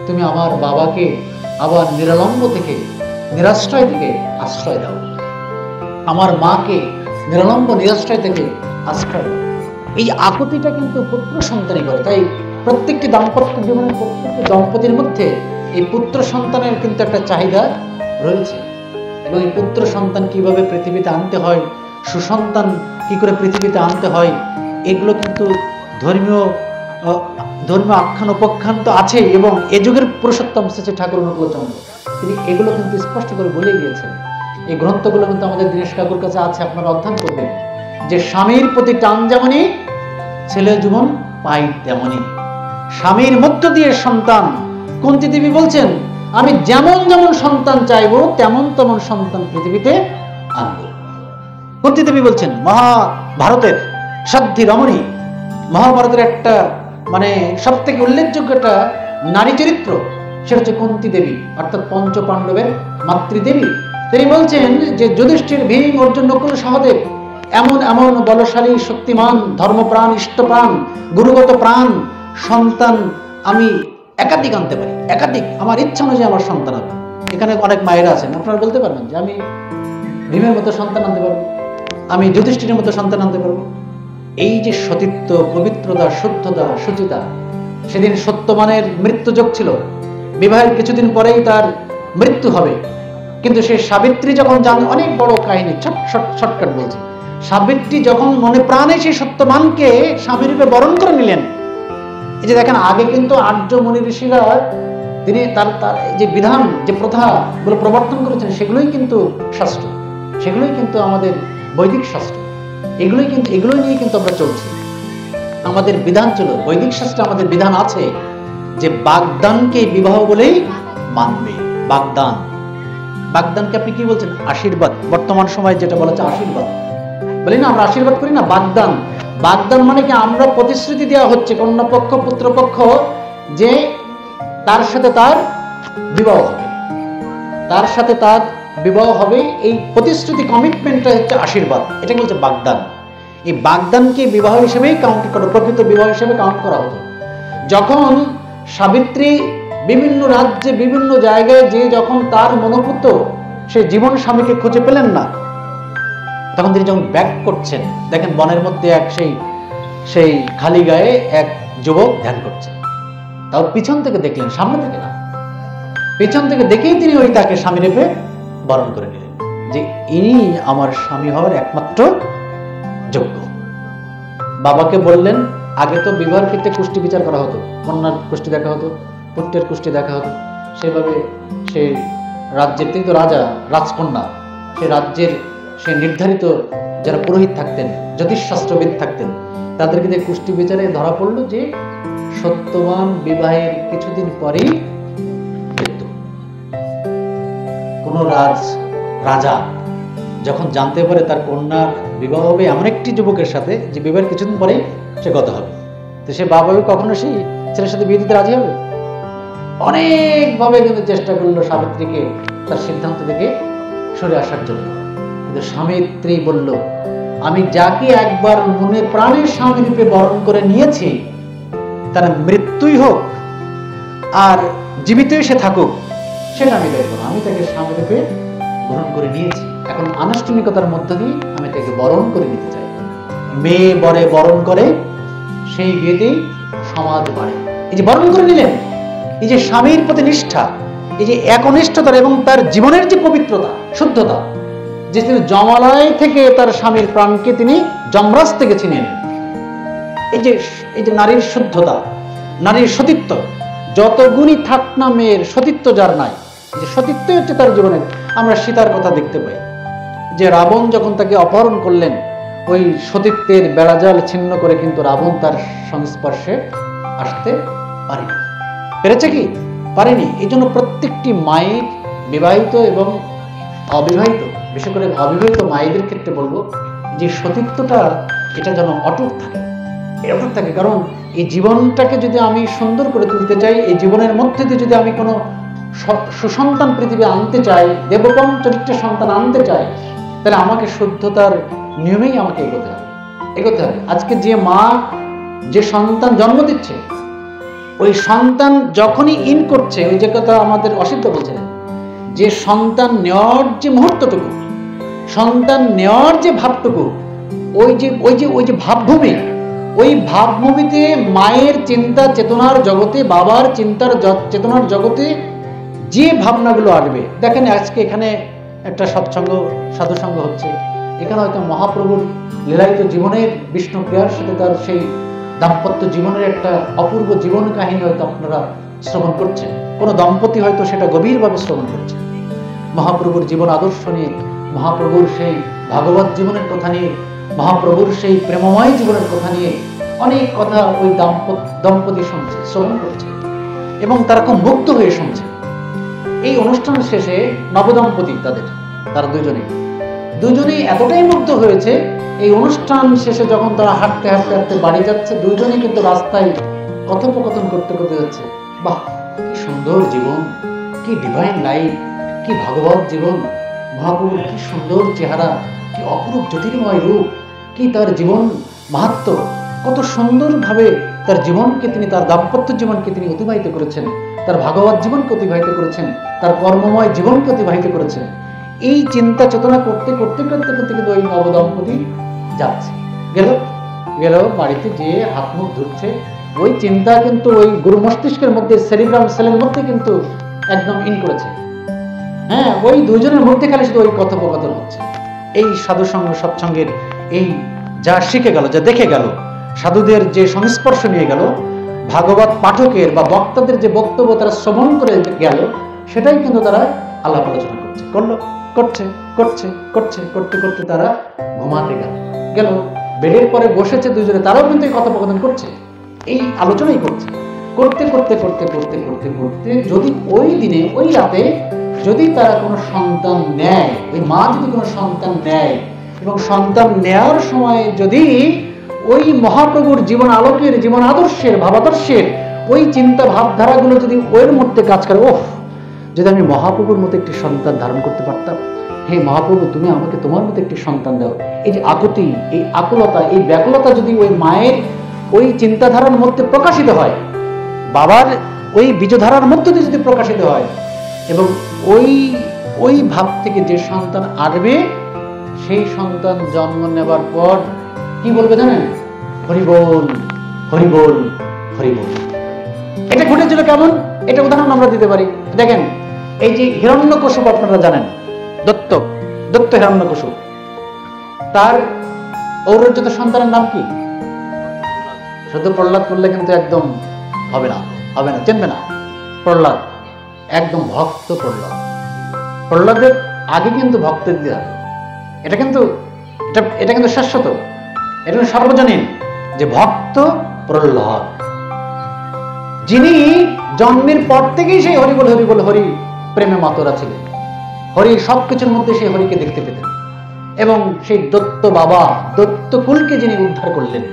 তুমি আমার বাবাকে আবার নিরালম্ব থেকে, নিরাশ্রয় থেকে আশ্রয় দাও, আমার মাকে নিরালম্ব নিরাশ্রয় থেকে আশ্রয় দাও। এই আকুতিটা কিন্তু পুত্র সন্তানই করে। তাই প্রত্যেকটি দাম্পত্য জীবনের প্রত্যেকটি দম্পতির মধ্যে এই পুত্র সন্তানের কিন্তু একটা চাহিদা রয়েছে। এবং এই পুত্র সন্তান কিভাবে পৃথিবীতে আনতে হয়, সুসন্তান কি করে পৃথিবীতে আনতে হয়, এগুলো কিন্তু ধর্মীয় আখ্যান উপাখ্যান তো আছে। এবং এ যুগের পুরুষোত্তম শ্রী ঠাকুর অনুকূলচন্দ্র তিনি এগুলো কিন্তু স্পষ্ট করে বলে গিয়েছেন। এই গ্রন্থগুলো কিন্তু আমাদের দীনেশ ঠাকুর কাছে আছে, আপনারা অধ্যয়ন করবেন। যে স্বামীর প্রতি টান যেমনই, ছেলে জীবন পাই তেমনই। স্বামীর মধ্য দিয়ে সন্তান, কুন্তী দেবী বলছেন আমি যেমন যেমন সন্তান চাইবো তেমন তেমন সন্তান পৃথিবীতে আনবো। কুন্তী দেবী বলছেন, মহাভারতের সাধ্বী রমণী, মহাভারতের একটা মানে সব থেকে উল্লেখযোগ্য একটা নারী চরিত্র, সেটা হচ্ছে কুন্তী দেবী, অর্থাৎ পঞ্চ পাণ্ডবের মাতৃদেবী। তিনি বলছেন যে যুধিষ্ঠির, ভীম, অর্জুন, নকুল, সহদেব এমন এমন বলশালী, শক্তিমান, ধর্মপ্রাণ, ইষ্টপ্রাণ, গুরুগত প্রাণ সন্তান আমি একাধিক আনতে পারি, একাধিক, আমার ইচ্ছা অনুযায়ী আমার সন্তান হবে। এখানে অনেক মায়েরা আছেন, আপনারা বলতে পারবেন যে আমি ভীমের মতো সন্তান আনতে পারবো, আমি যুধিষ্ঠিরের মতো সন্তান আনতে পারবো। এই যে সতীত্ব, পবিত্রতা, শুদ্ধতা, শুচিতা, সেদিন সত্যবানের মৃত্যুযোগ ছিল, বিবাহের কিছুদিন পরেই তার মৃত্যু হবে। কিন্তু সে সাবিত্রী যখন জান, অনেক বড় কাহিনী, শর্টকাট বলছি, সাবিত্রী যখন মনে প্রাণে সেই সত্যবানকে স্বামীরূপে বরণ করে নিলেন। এই যে দেখেন, আগে কিন্তু আর্য মুনি ঋষিরা তিনি তার যে বিধান, যে প্রথা গুলো প্রবর্তন করেছেন, সেগুলোই কিন্তু শাস্ত্র। সেগুলোই কিন্তু আমাদের বৈদিক শাস্ত্র। এগুলোই নিয়ে কিন্তু আমরা চলছি। আমাদের বিধান ছিল, বৈদিক শাস্ত্রে আমাদের বিধান আছে যে বাগদানকে বিবাহ বলেই মানবে। বাগদানকে আপনি কি বলছেন? আশীর্বাদ। বর্তমান সময়ে যেটা বলা হচ্ছে আশীর্বাদ, বলি না আমরা আশীর্বাদ করি না, বাগদান মানে কি আমরা প্রতিশ্রুতি দেওয়া হচ্ছে কন্যা পক্ষ পুত্রপক্ষ যে তার সাথে তার বিবাহ হবে, এই প্রতিশ্রুতি, কমিটমেন্টটা হচ্ছে আশীর্বাদ। এটাকে বলছে বাগদান। এই বাগদানকে বিবাহ হিসেবেই কাউন্ট করা, প্রকৃত বিবাহ হিসেবে কাউন্ট করা হতো। যখন সাবিত্রী বিভিন্ন রাজ্যে বিভিন্ন জায়গায় যে যখন তার মনোপুত সে জীবন স্বামীকে খুঁজে পেলেন না, তখন তিনি যখন ব্যাক করছেন, দেখেন বনের মধ্যে সেই খালি গায়ে এক যুবক ধ্যান করছে। তাও পিছন থেকে দেখলেন, সামনে থেকে না, পিছন থেকে দেখেই তিনি তাকে স্বামী রূপে বরণ করে নিলেন যে ইনি আমার স্বামী হওয়ার একমাত্র যোগ্য। বাবাকে বললেন, আগে তো বিবাহের ক্ষেত্রে কুষ্টি বিচার করা হতো, কন্যার কুষ্টি দেখা হতো, পুত্রের কুষ্টি দেখা হতো। সেভাবে সেই রাজ্যের, তিনি তো রাজা, রাজকন্যা, সেই রাজ্যের সেই নির্ধারিত যারা পুরোহিত থাকতেন, জ্যোতিষশাস্ত্রবিদ থাকতেন, তাদেরকে যে কুষ্টি বিচারে ধরা পড়লো যে সত্যবান বিবাহের কিছুদিন পরেই মৃত্যু। কোন রাজা যখন জানতে পারে তার কন্যার বিবাহ হবে এমন একটি যুবকের সাথে যে বিবাহের কিছুদিন পরেই সে গত হবে, তো সে বাবা কখনো সেই ছেলের সাথে বিয়ে দিতে রাজি হবে? অনেকভাবে কিন্তু চেষ্টা করলো সাবিত্রীকে তার সিদ্ধান্ত থেকে সরে আসার জন্য, কিন্তু সাবিত্রী বলল, আমি যাকে একবার মনে প্রাণের স্বামী রূপে বরণ করে নিয়েছি, তার মৃত্যুই হোক আর জীবিতই সে থাকুক, সেটা আমি দেখবো না। আমি তাকে স্বামী রূপে গ্রহণ করে নিয়েছি, এখন আনুষ্ঠানিকতার মধ্য দিয়ে আমি তাকে বরণ করে নিতে চাই। মেয়ে বরে বরণ করে, সেই বিয়েতেই সমাজ বাড়ে। এই যে বরণ করে নিলেন, এই যে স্বামীর প্রতি নিষ্ঠা, এই যে একনিষ্ঠতা এবং তার জীবনের যে পবিত্রতা, শুদ্ধতা, যে তিনি জমালয় থেকে তার স্বামীর প্রাণকে তিনি যমরাজ থেকে ছিনেন। এই যে নারীর শুদ্ধতা, নারীর সতীত্ব, যত গুণই থাক না মেয়ের, সতীত্ব যার নাই, যে সতীত্ব হচ্ছে তার জীবনের। আমরা সীতার কথা দেখতে পাই যে রাবণ যখন তাকে অপহরণ করলেন, ওই সতীত্বের বেড়াজাল ছিন্ন করে কিন্তু রাবণ তার সংস্পর্শে আসতে পারেনি। পেরেছে কি? পারেনি। এই জন্য প্রত্যেকটি মায়ের, বিবাহিত এবং অবিবাহিত, বিশেষ করে অবিবাহিত মায়েদের ক্ষেত্রে বলবো যে সতীত্বটা এটা যেন অটুট থাকে, অটুট থাকে। কারণ এই জীবনটাকে যদি আমি সুন্দর করে তুলতে চাই, এই জীবনের মধ্যে দিয়ে যদি আমি কোনো সুসন্তান পৃথিবী আনতে চাই, দেবকম চরিত্রের সন্তান আনতে চাই, তাহলে আমাকে শুদ্ধতার নিয়মেই আমাকে এগোতে হবে। আজকে যে মা যে সন্তান জন্ম দিচ্ছে, ওই সন্তান যখনই ইন করছে, ওই যে কথা আমাদের অসিদ্ধ বলছিলেন, যে সন্তান নেওয়ার যে মুহূর্তটুকু, সন্তান নেওয়ার যে ভাবটুকু, ওই যে ভাবভূমি, ওই ভাবভূমিতে মায়ের চিন্তা চেতনার জগতে, বাবার চিন্তার চেতনার জগতে যে ভাবনাগুলো আসবে। দেখেন আজকে এখানে একটা সৎসঙ্গ, সাধুসঙ্গ হচ্ছে, এখানে হয়তো মহাপ্রভুর লীলায়িত জীবনের, বিষ্ণুপ্রিয়ার সাথে তার সেই দাম্পত্য জীবনের একটা অপূর্ব জীবন কাহিনী হয়তো আপনারা শ্রবণ করছেন। কোনো দম্পতি হয়তো সেটা গভীরভাবে শ্রবণ করছে। মহাপ্রভুর জীবন আদর্শ নিয়ে, মহাপ্রভুর সেই ভাগবত জীবনের কথা নিয়ে, মহাপ্রভুর সেই প্রেমময় জীবনের কথা নিয়ে অনেক কথা ওই দম্পতি শুনছে, শ্রবণ করছে এবং তারা খুব মুগ্ধ হয়ে শুনছে। এই অনুষ্ঠান শেষে নবদম্পতি তারা দুজনেই এতটাই মুগ্ধ হয়েছে, এই অনুষ্ঠান শেষে যখন তারা হাঁটতে হাঁটতে হাঁটতে বাড়ি যাচ্ছে, দুইজনেই কিন্তু রাস্তায় কথোপকথন করতে করতে যাচ্ছে, বাহ কি সুন্দর জীবন, কি ডিভাইন লাইফ, কি ভাগবত জীবন, মহাপ্রভুর কি সুন্দর চেহারা, কি অপরূপ জ্যোতির্ময় রূপ, কি তার জীবন মাহাত্ম্য, কত সুন্দরভাবে তার জীবনকে তিনি, তার দাম্পত্য জীবনকে তিনি অতিবাহিত করেছেন, তার ভাগবত জীবনকে অতিবাহিত করেছেন, তার কর্মময় জীবনকে অতিবাহিত করেছেন। এই চিন্তা চেতনা করতে করতে করতে করতে কিন্তু ওই নবদম্পতি যাচ্ছে, গেল বাড়িতে যেয়ে হাত মুখ ধুচ্ছে, ওই চিন্তা কিন্তু ওই গুরু মস্তিষ্কের মধ্যে, সেরিব্রাম সেলের মধ্যে কিন্তু একদম ইন করেছে। হ্যাঁ, ওই দুইজনের মধ্যে খালি শুধু ওই কথোপকথন হচ্ছে। এই সাধুসঙ্গ সৎসঙ্গের এই যা শিখে গেল, যা দেখে গেল, সাধুদের যে সংস্পর্শ নিয়ে গেল, ভাগবত পাঠকের বা বক্তাদের যে বক্তব্য তারা শ্রবণ করে গেল, সেটাই কিন্তু তারা আলাপ আলোচনা করছে করছে করছে করতে করতে তারা ঘুমাতে গেল। বেডের পরে বসেছে দুজনে, তারাও কিন্তু এই কথোপকথন করছে, এই আলোচনাই করছে। করতে করতে করতে করতে করতে করতে যদি ওই দিনে ওই রাতে যদি তারা কোনো সন্তান নেয়, ওই মা যদি কোনো সন্তান নেয় এবং সন্তান নেওয়ার সময় যদি ওই মহাপ্রভুর জীবন আলোকের, জীবন আদর্শের, ভাবাদর্শের ওই চিন্তা ভাবধারাগুলো যদি ওর মধ্যে কাজ করে, ওহ, যদি আমি মহাপ্রভুর মতো একটি সন্তান ধারণ করতে পারতাম, হে মহাপ্রভু তুমি আমাকে তোমার মতো একটি সন্তান দাও, এই যে আকুতি, এই আকুলতা, এই ব্যাকুলতা যদি ওই মায়ের ওই চিন্তাধারার মধ্যে প্রকাশিত হয়, বাবার ওই বীজধারার মধ্যে দিয়ে যদি প্রকাশিত হয়, এবং ওই ওই ভাব থেকে যে সন্তান আসবে, সেই সন্তান জন্ম নেবার পর কি বলবে জানেন? হরিবোল হরিবোল হরিবোল। এটা ঘটেছিল কেমন? এটা উদাহরণ আমরা দিতে পারি। দেখেন, এই যে হিরণ্যকশিপ আপনারা জানেন, দত্ত হিরণ্যকশিপ, তার ঔরজ্যত সন্তানের নাম কি? শুধু প্রহ্লাদ করলে কিন্তু একদম হবে না, চিনবে না। প্রহ্লাদ একদম ভক্ত প্রহ্লাদ। প্রহ্লাদের আগে কিন্তু ভক্ত দিতে হবে। এটা কিন্তু শাশ্বত, এটা সর্বজনীন যে ভক্ত প্রহ্লাদ, যিনি জন্মের পর থেকেই সেই হরিবোল হরিবোল হরি প্রেমে মাতোরা ছিলেন। হরি সবকিছুর মধ্যে সেই হরিকে দেখতে পেতেন, এবং সেই দত্ত বাবা, দত্তকুলকে যিনি উদ্ধার করলেন।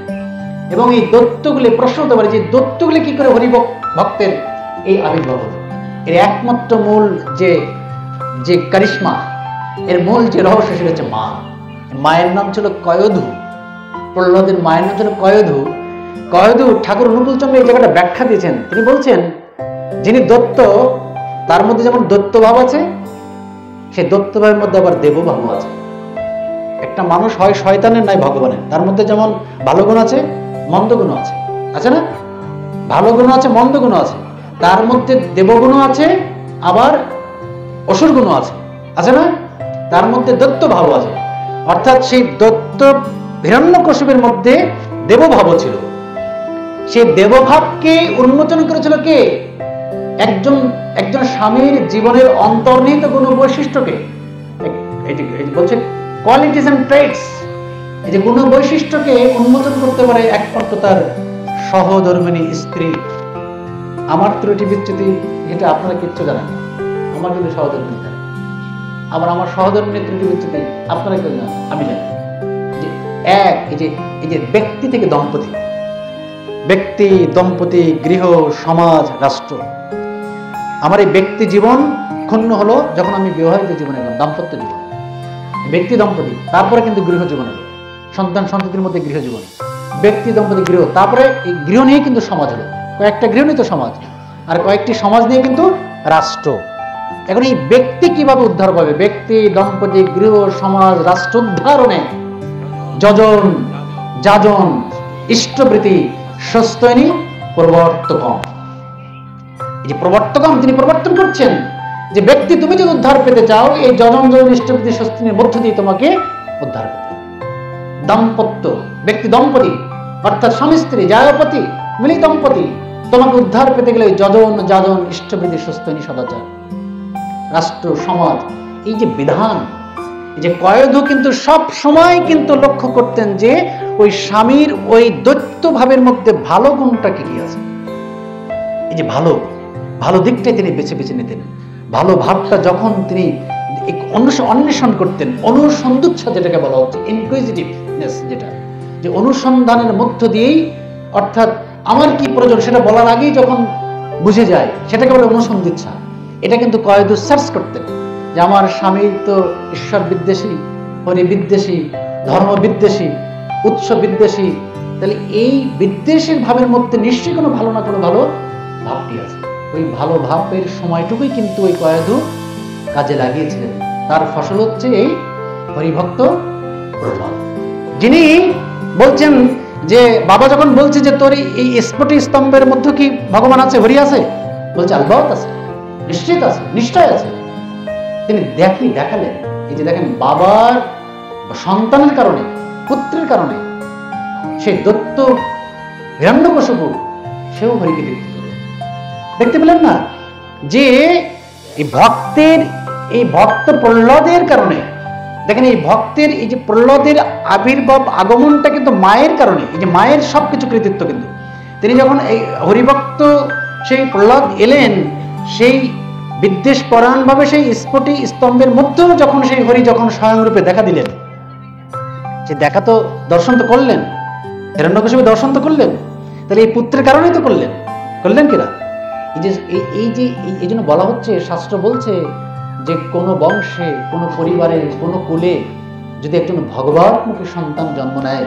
এবং এই দত্তগুলি, প্রশ্ন হতে পারে যে দত্তগুলি কি করে হরি ভক্তের এই আবির্ভাব হলো? এর একমাত্র মূল যে কারিশমা, এর মূল যে রহস্য, সেটা হচ্ছে মা। মায়ের নাম ছিল কয়ধু। প্রহ্লাদের মায়ের নাম ছিল কয়ধু। ঠাকুর অনুকূল চন্দ্র এই জায়গাটা ব্যাখ্যা দিয়েছেন। তিনি বলছেন, যিনি দত্ত, তার মধ্যে যেমন দত্ত ভাব আছে, সেই দত্ত ভাবের মধ্যে আবার দেব ভাব আছে। একটা মানুষ হয় শয়তানের নয় ভগবানের, তার মধ্যে যেমন ভালো গুণ আছে, মন্দ গুণ আছে, আছে না? ভালো গুণ আছে, মন্দ গুণ আছে, তার মধ্যে দেবগুণ আছে, আবার অসুর গুণ আছে না? তার মধ্যে দত্ত ভাব আছে। অর্থাৎ সেই দত্ত হিরণ্যকশিপের মধ্যে দেবভাব ছিল। সেই দেবভাবকে উন্মোচন করেছিল কে? একজন স্বামীর জীবনের অন্তর্নিহিত কোন বৈশিষ্ট্যকে, বলছে কোয়ালিটিস এন্ড ট্রেটস, এই যে গুণ বৈশিষ্ট্যকে উন্মোচন করতে পারে একমাত্র তার সহধর্মিণী স্ত্রী। আমার ত্রুটি বিচ্যুতি, এটা আপনারা কিচ্ছু জানেন, আমার কিন্তু সহধর্মিণী জানেন। আবার আমার সহধর্মিণী ত্রুটি বিচ্যুতি আপনারা কেউ জানেন, আমি জানি। এই যে ব্যক্তি থেকে দম্পতি, ব্যক্তি, দম্পতি, গৃহ, সমাজ, রাষ্ট্র। আমার এই ব্যক্তি জীবন ক্ষুণ্ণ হলো যখন আমি বিবাহিত জীবনে গেলাম, দাম্পত্য জীবন, ব্যক্তি দম্পতি, তারপরে কিন্তু গৃহ জীবন হলো, সন্তান সন্ততির মধ্যে গৃহ জীবন, ব্যক্তি দম্পতি গৃহ, তারপরে এই গৃহ নিয়ে কিন্তু সমাজ হলো। কয়েকটা গৃহ নিয়ে তো সমাজ, আর কয়েকটি সমাজ নিয়ে কিন্তু রাষ্ট্র। এখন এই ব্যক্তি কিভাবে উদ্ধার পাবে? ব্যক্তি, দম্পতি, গৃহ, সমাজ, রাষ্ট্র উদ্ধারণে যজন, যাজন, ইষ্টবৃত্তি, সস্তয়নী, প্রবর্তকম। এই যে প্রবর্তকম তিনি প্রবর্তন করছেন যে ব্যক্তি তুমি যদি উদ্ধার পেতে চাও, এই যজন, যজন, ইষ্টবৃত্তি, সস্তয়নীর মধ্য দিয়ে তোমাকে উদ্ধার পেতে। দাম্পত্য, ব্যক্তি দম্পতি, অর্থাৎ স্বামী স্ত্রী, জায়পতি, মিলিত দম্পতি, তোমাকে উদ্ধার পেতে গেলে যজন, যাজন, ইষ্টবৃত্তি, সস্তয়নী, সদাচার, রাষ্ট্র, সমাজ, এই যে বিধান, এই যে কয়ধু কিন্তু সব সময় কিন্তু লক্ষ্য করতেন যে ওই স্বামীর ওই দৈত্য ভাবের মধ্যে ভালো গুণটা কি আছে। এই যে ভালো দিকটাই তিনি বেছে বেছে নিতেন। ভালো ভাবটা যখন তিনি অন্বেষণ করতেন, অনুসন্ধিৎসা যেটাকে বলা হচ্ছে, ইনকুইজিটিভনেস, যেটা যে অনুসন্ধানের মধ্য দিয়েই, অর্থাৎ আমার কি প্রয়োজন সেটা বলার আগেই যখন বুঝে যায়, সেটাকে বলে অনুসন্ধিৎসা। এটা কিন্তু কয়ধু সার্চ করতেন যে আমার স্বামী তো ঈশ্বর বিদ্বেষী, হরি বিদ্বেষী, ধর্ম বিদ্বেষী, উৎস বিদ্বেষী, তাহলে এই বিদ্বেষের ভাবের মধ্যে নিশ্চয়ই কোনো ভালো না কোনো ভালো ভাবটি আছে। ওই ভালো ভাবের সময়টুকুই কিন্তু ওই কয়ধু কাজে লাগিয়েছিলেন। তার ফসল হচ্ছে এই হরিভক্ত প্রহ্লাদ, যিনি বলছেন যে বাবা যখন বলছে যে তোর এই স্ফটিক স্তম্ভের মধ্যে কি ভগবান আছে, হরি আছে? বলছে আলবাত আছে, নিশ্চিত আছে, নিশ্চয় আছে। তিনি দেখালেন। এই যে দেখেন, বাবার সন্তানের কারণে, পুত্রের কারণে সেই দত্ত হিরণ্যকশিপু সেও হরিকে দেখতে পেলেন না? যে এই ভক্তের এই ভক্ত প্রহ্লাদের কারণে, দেখেন এই ভক্তের এই যে প্রহ্লাদের আবির্ভাব আগমনটা কিন্তু মায়ের কারণে, এই যে মায়ের সবকিছু কৃতিত্ব। কিন্তু তিনি যখন এই হরিভক্ত সেই প্রহ্লাদ এলেন, সেই বিদ্বেষ পরায়ণ ভাবে সেই স্ফটি স্তম্ভের মধ্যেও যখন সেই হরি যখন স্বয়ং রূপে দেখা দিলেন, যে দেখা তো দর্শন তো করলেন, হিরণ্যকশিপু দর্শন তো করলেন, তাহলে এই পুত্রের কারণেই তো করলেন কিনা? এই জন্য বলা হচ্ছে, শাস্ত্র বলছে যে কোনো বংশে, কোনো পরিবারে, কোনো কুলে যদি একজন ভগবতমুখী সন্তান জন্ম নেয়,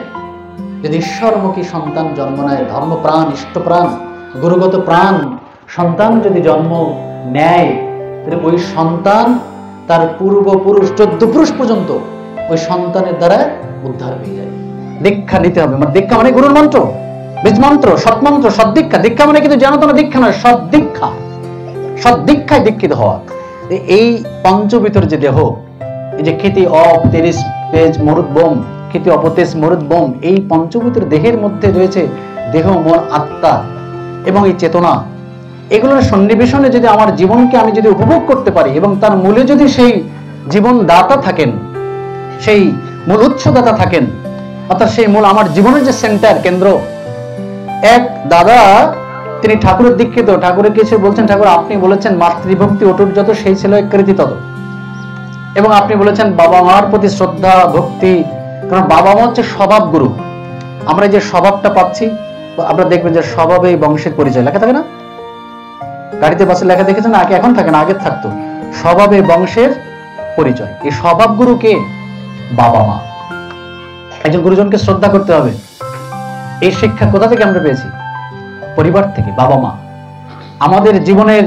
যদি ঈশ্বরমুখী সন্তান জন্ম নেয়, ধর্মপ্রাণ, ইষ্টপ্রাণ, গুরুগত প্রাণ সন্তান যদি জন্ম নেয়, তাহলে ওই সন্তান তার পূর্বপুরুষ 14 পুরুষ পর্যন্ত ওই সন্তানের দ্বারা উদ্ধার হয়ে যায়। দীক্ষা নিতে হবে, মানে দীক্ষা মানে গুরুর মন্ত্র, বীজ মন্ত্র, সৎমন্ত্র, সদ্দীক্ষা। দীক্ষা মানে কিন্তু জানাতন দীক্ষা নয়, সদ্দীক্ষা, সদ্দীক্ষায় দীক্ষিত হওয়া। এই পঞ্চবিতর যে দেহ, এই যে ক্ষিতি অপ তেরিস তেজ মরুদ বোম, ক্ষিতি অপতেজ মরুদ বোম, এই পঞ্চবিতর দেহের মধ্যে রয়েছে দেহ, মন, আত্মা এবং এই চেতনা। এগুলোর সন্নিবেশনে যদি আমার জীবনকে আমি যদি উপভোগ করতে পারি এবং তার মূলে যদি সেই জীবন দাতা থাকেন, সেই মূল উৎসদাতা থাকেন, অর্থাৎ সেই মূল আমার জীবনের যে সেন্টার, কেন্দ্র। এক দাদা, তিনি ঠাকুরের দীক্ষিত, ঠাকুরের কিছু বলছেন, ঠাকুর আপনি বলেছেন মাতৃভক্তি অটুট যত সেই ছিল কৃতি তত, এবং আপনি বলেছেন বাবা মার প্রতি শ্রদ্ধা ভক্তি, কারণ বাবা মা হচ্ছে স্বভাব গুরু। আমরা যে স্বভাবটা পাচ্ছি, আপনারা দেখবেন যে স্বভাবে বংশের পরিচয় লেখা থাকে না, গাড়িতে বাসে লেখা দেখেছেন, আগে এখন থাকে না, আগে থাকতো। স্বভাবে বংশের পরিচয়, এই স্বভাব গুরু কে? বাবা মা। একজন গুরুজনকে শ্রদ্ধা করতে হবে, এই শিক্ষা কোথা থেকে আমরা পেয়েছি? পরিবার থেকে, বাবা মা। আমাদের জীবনের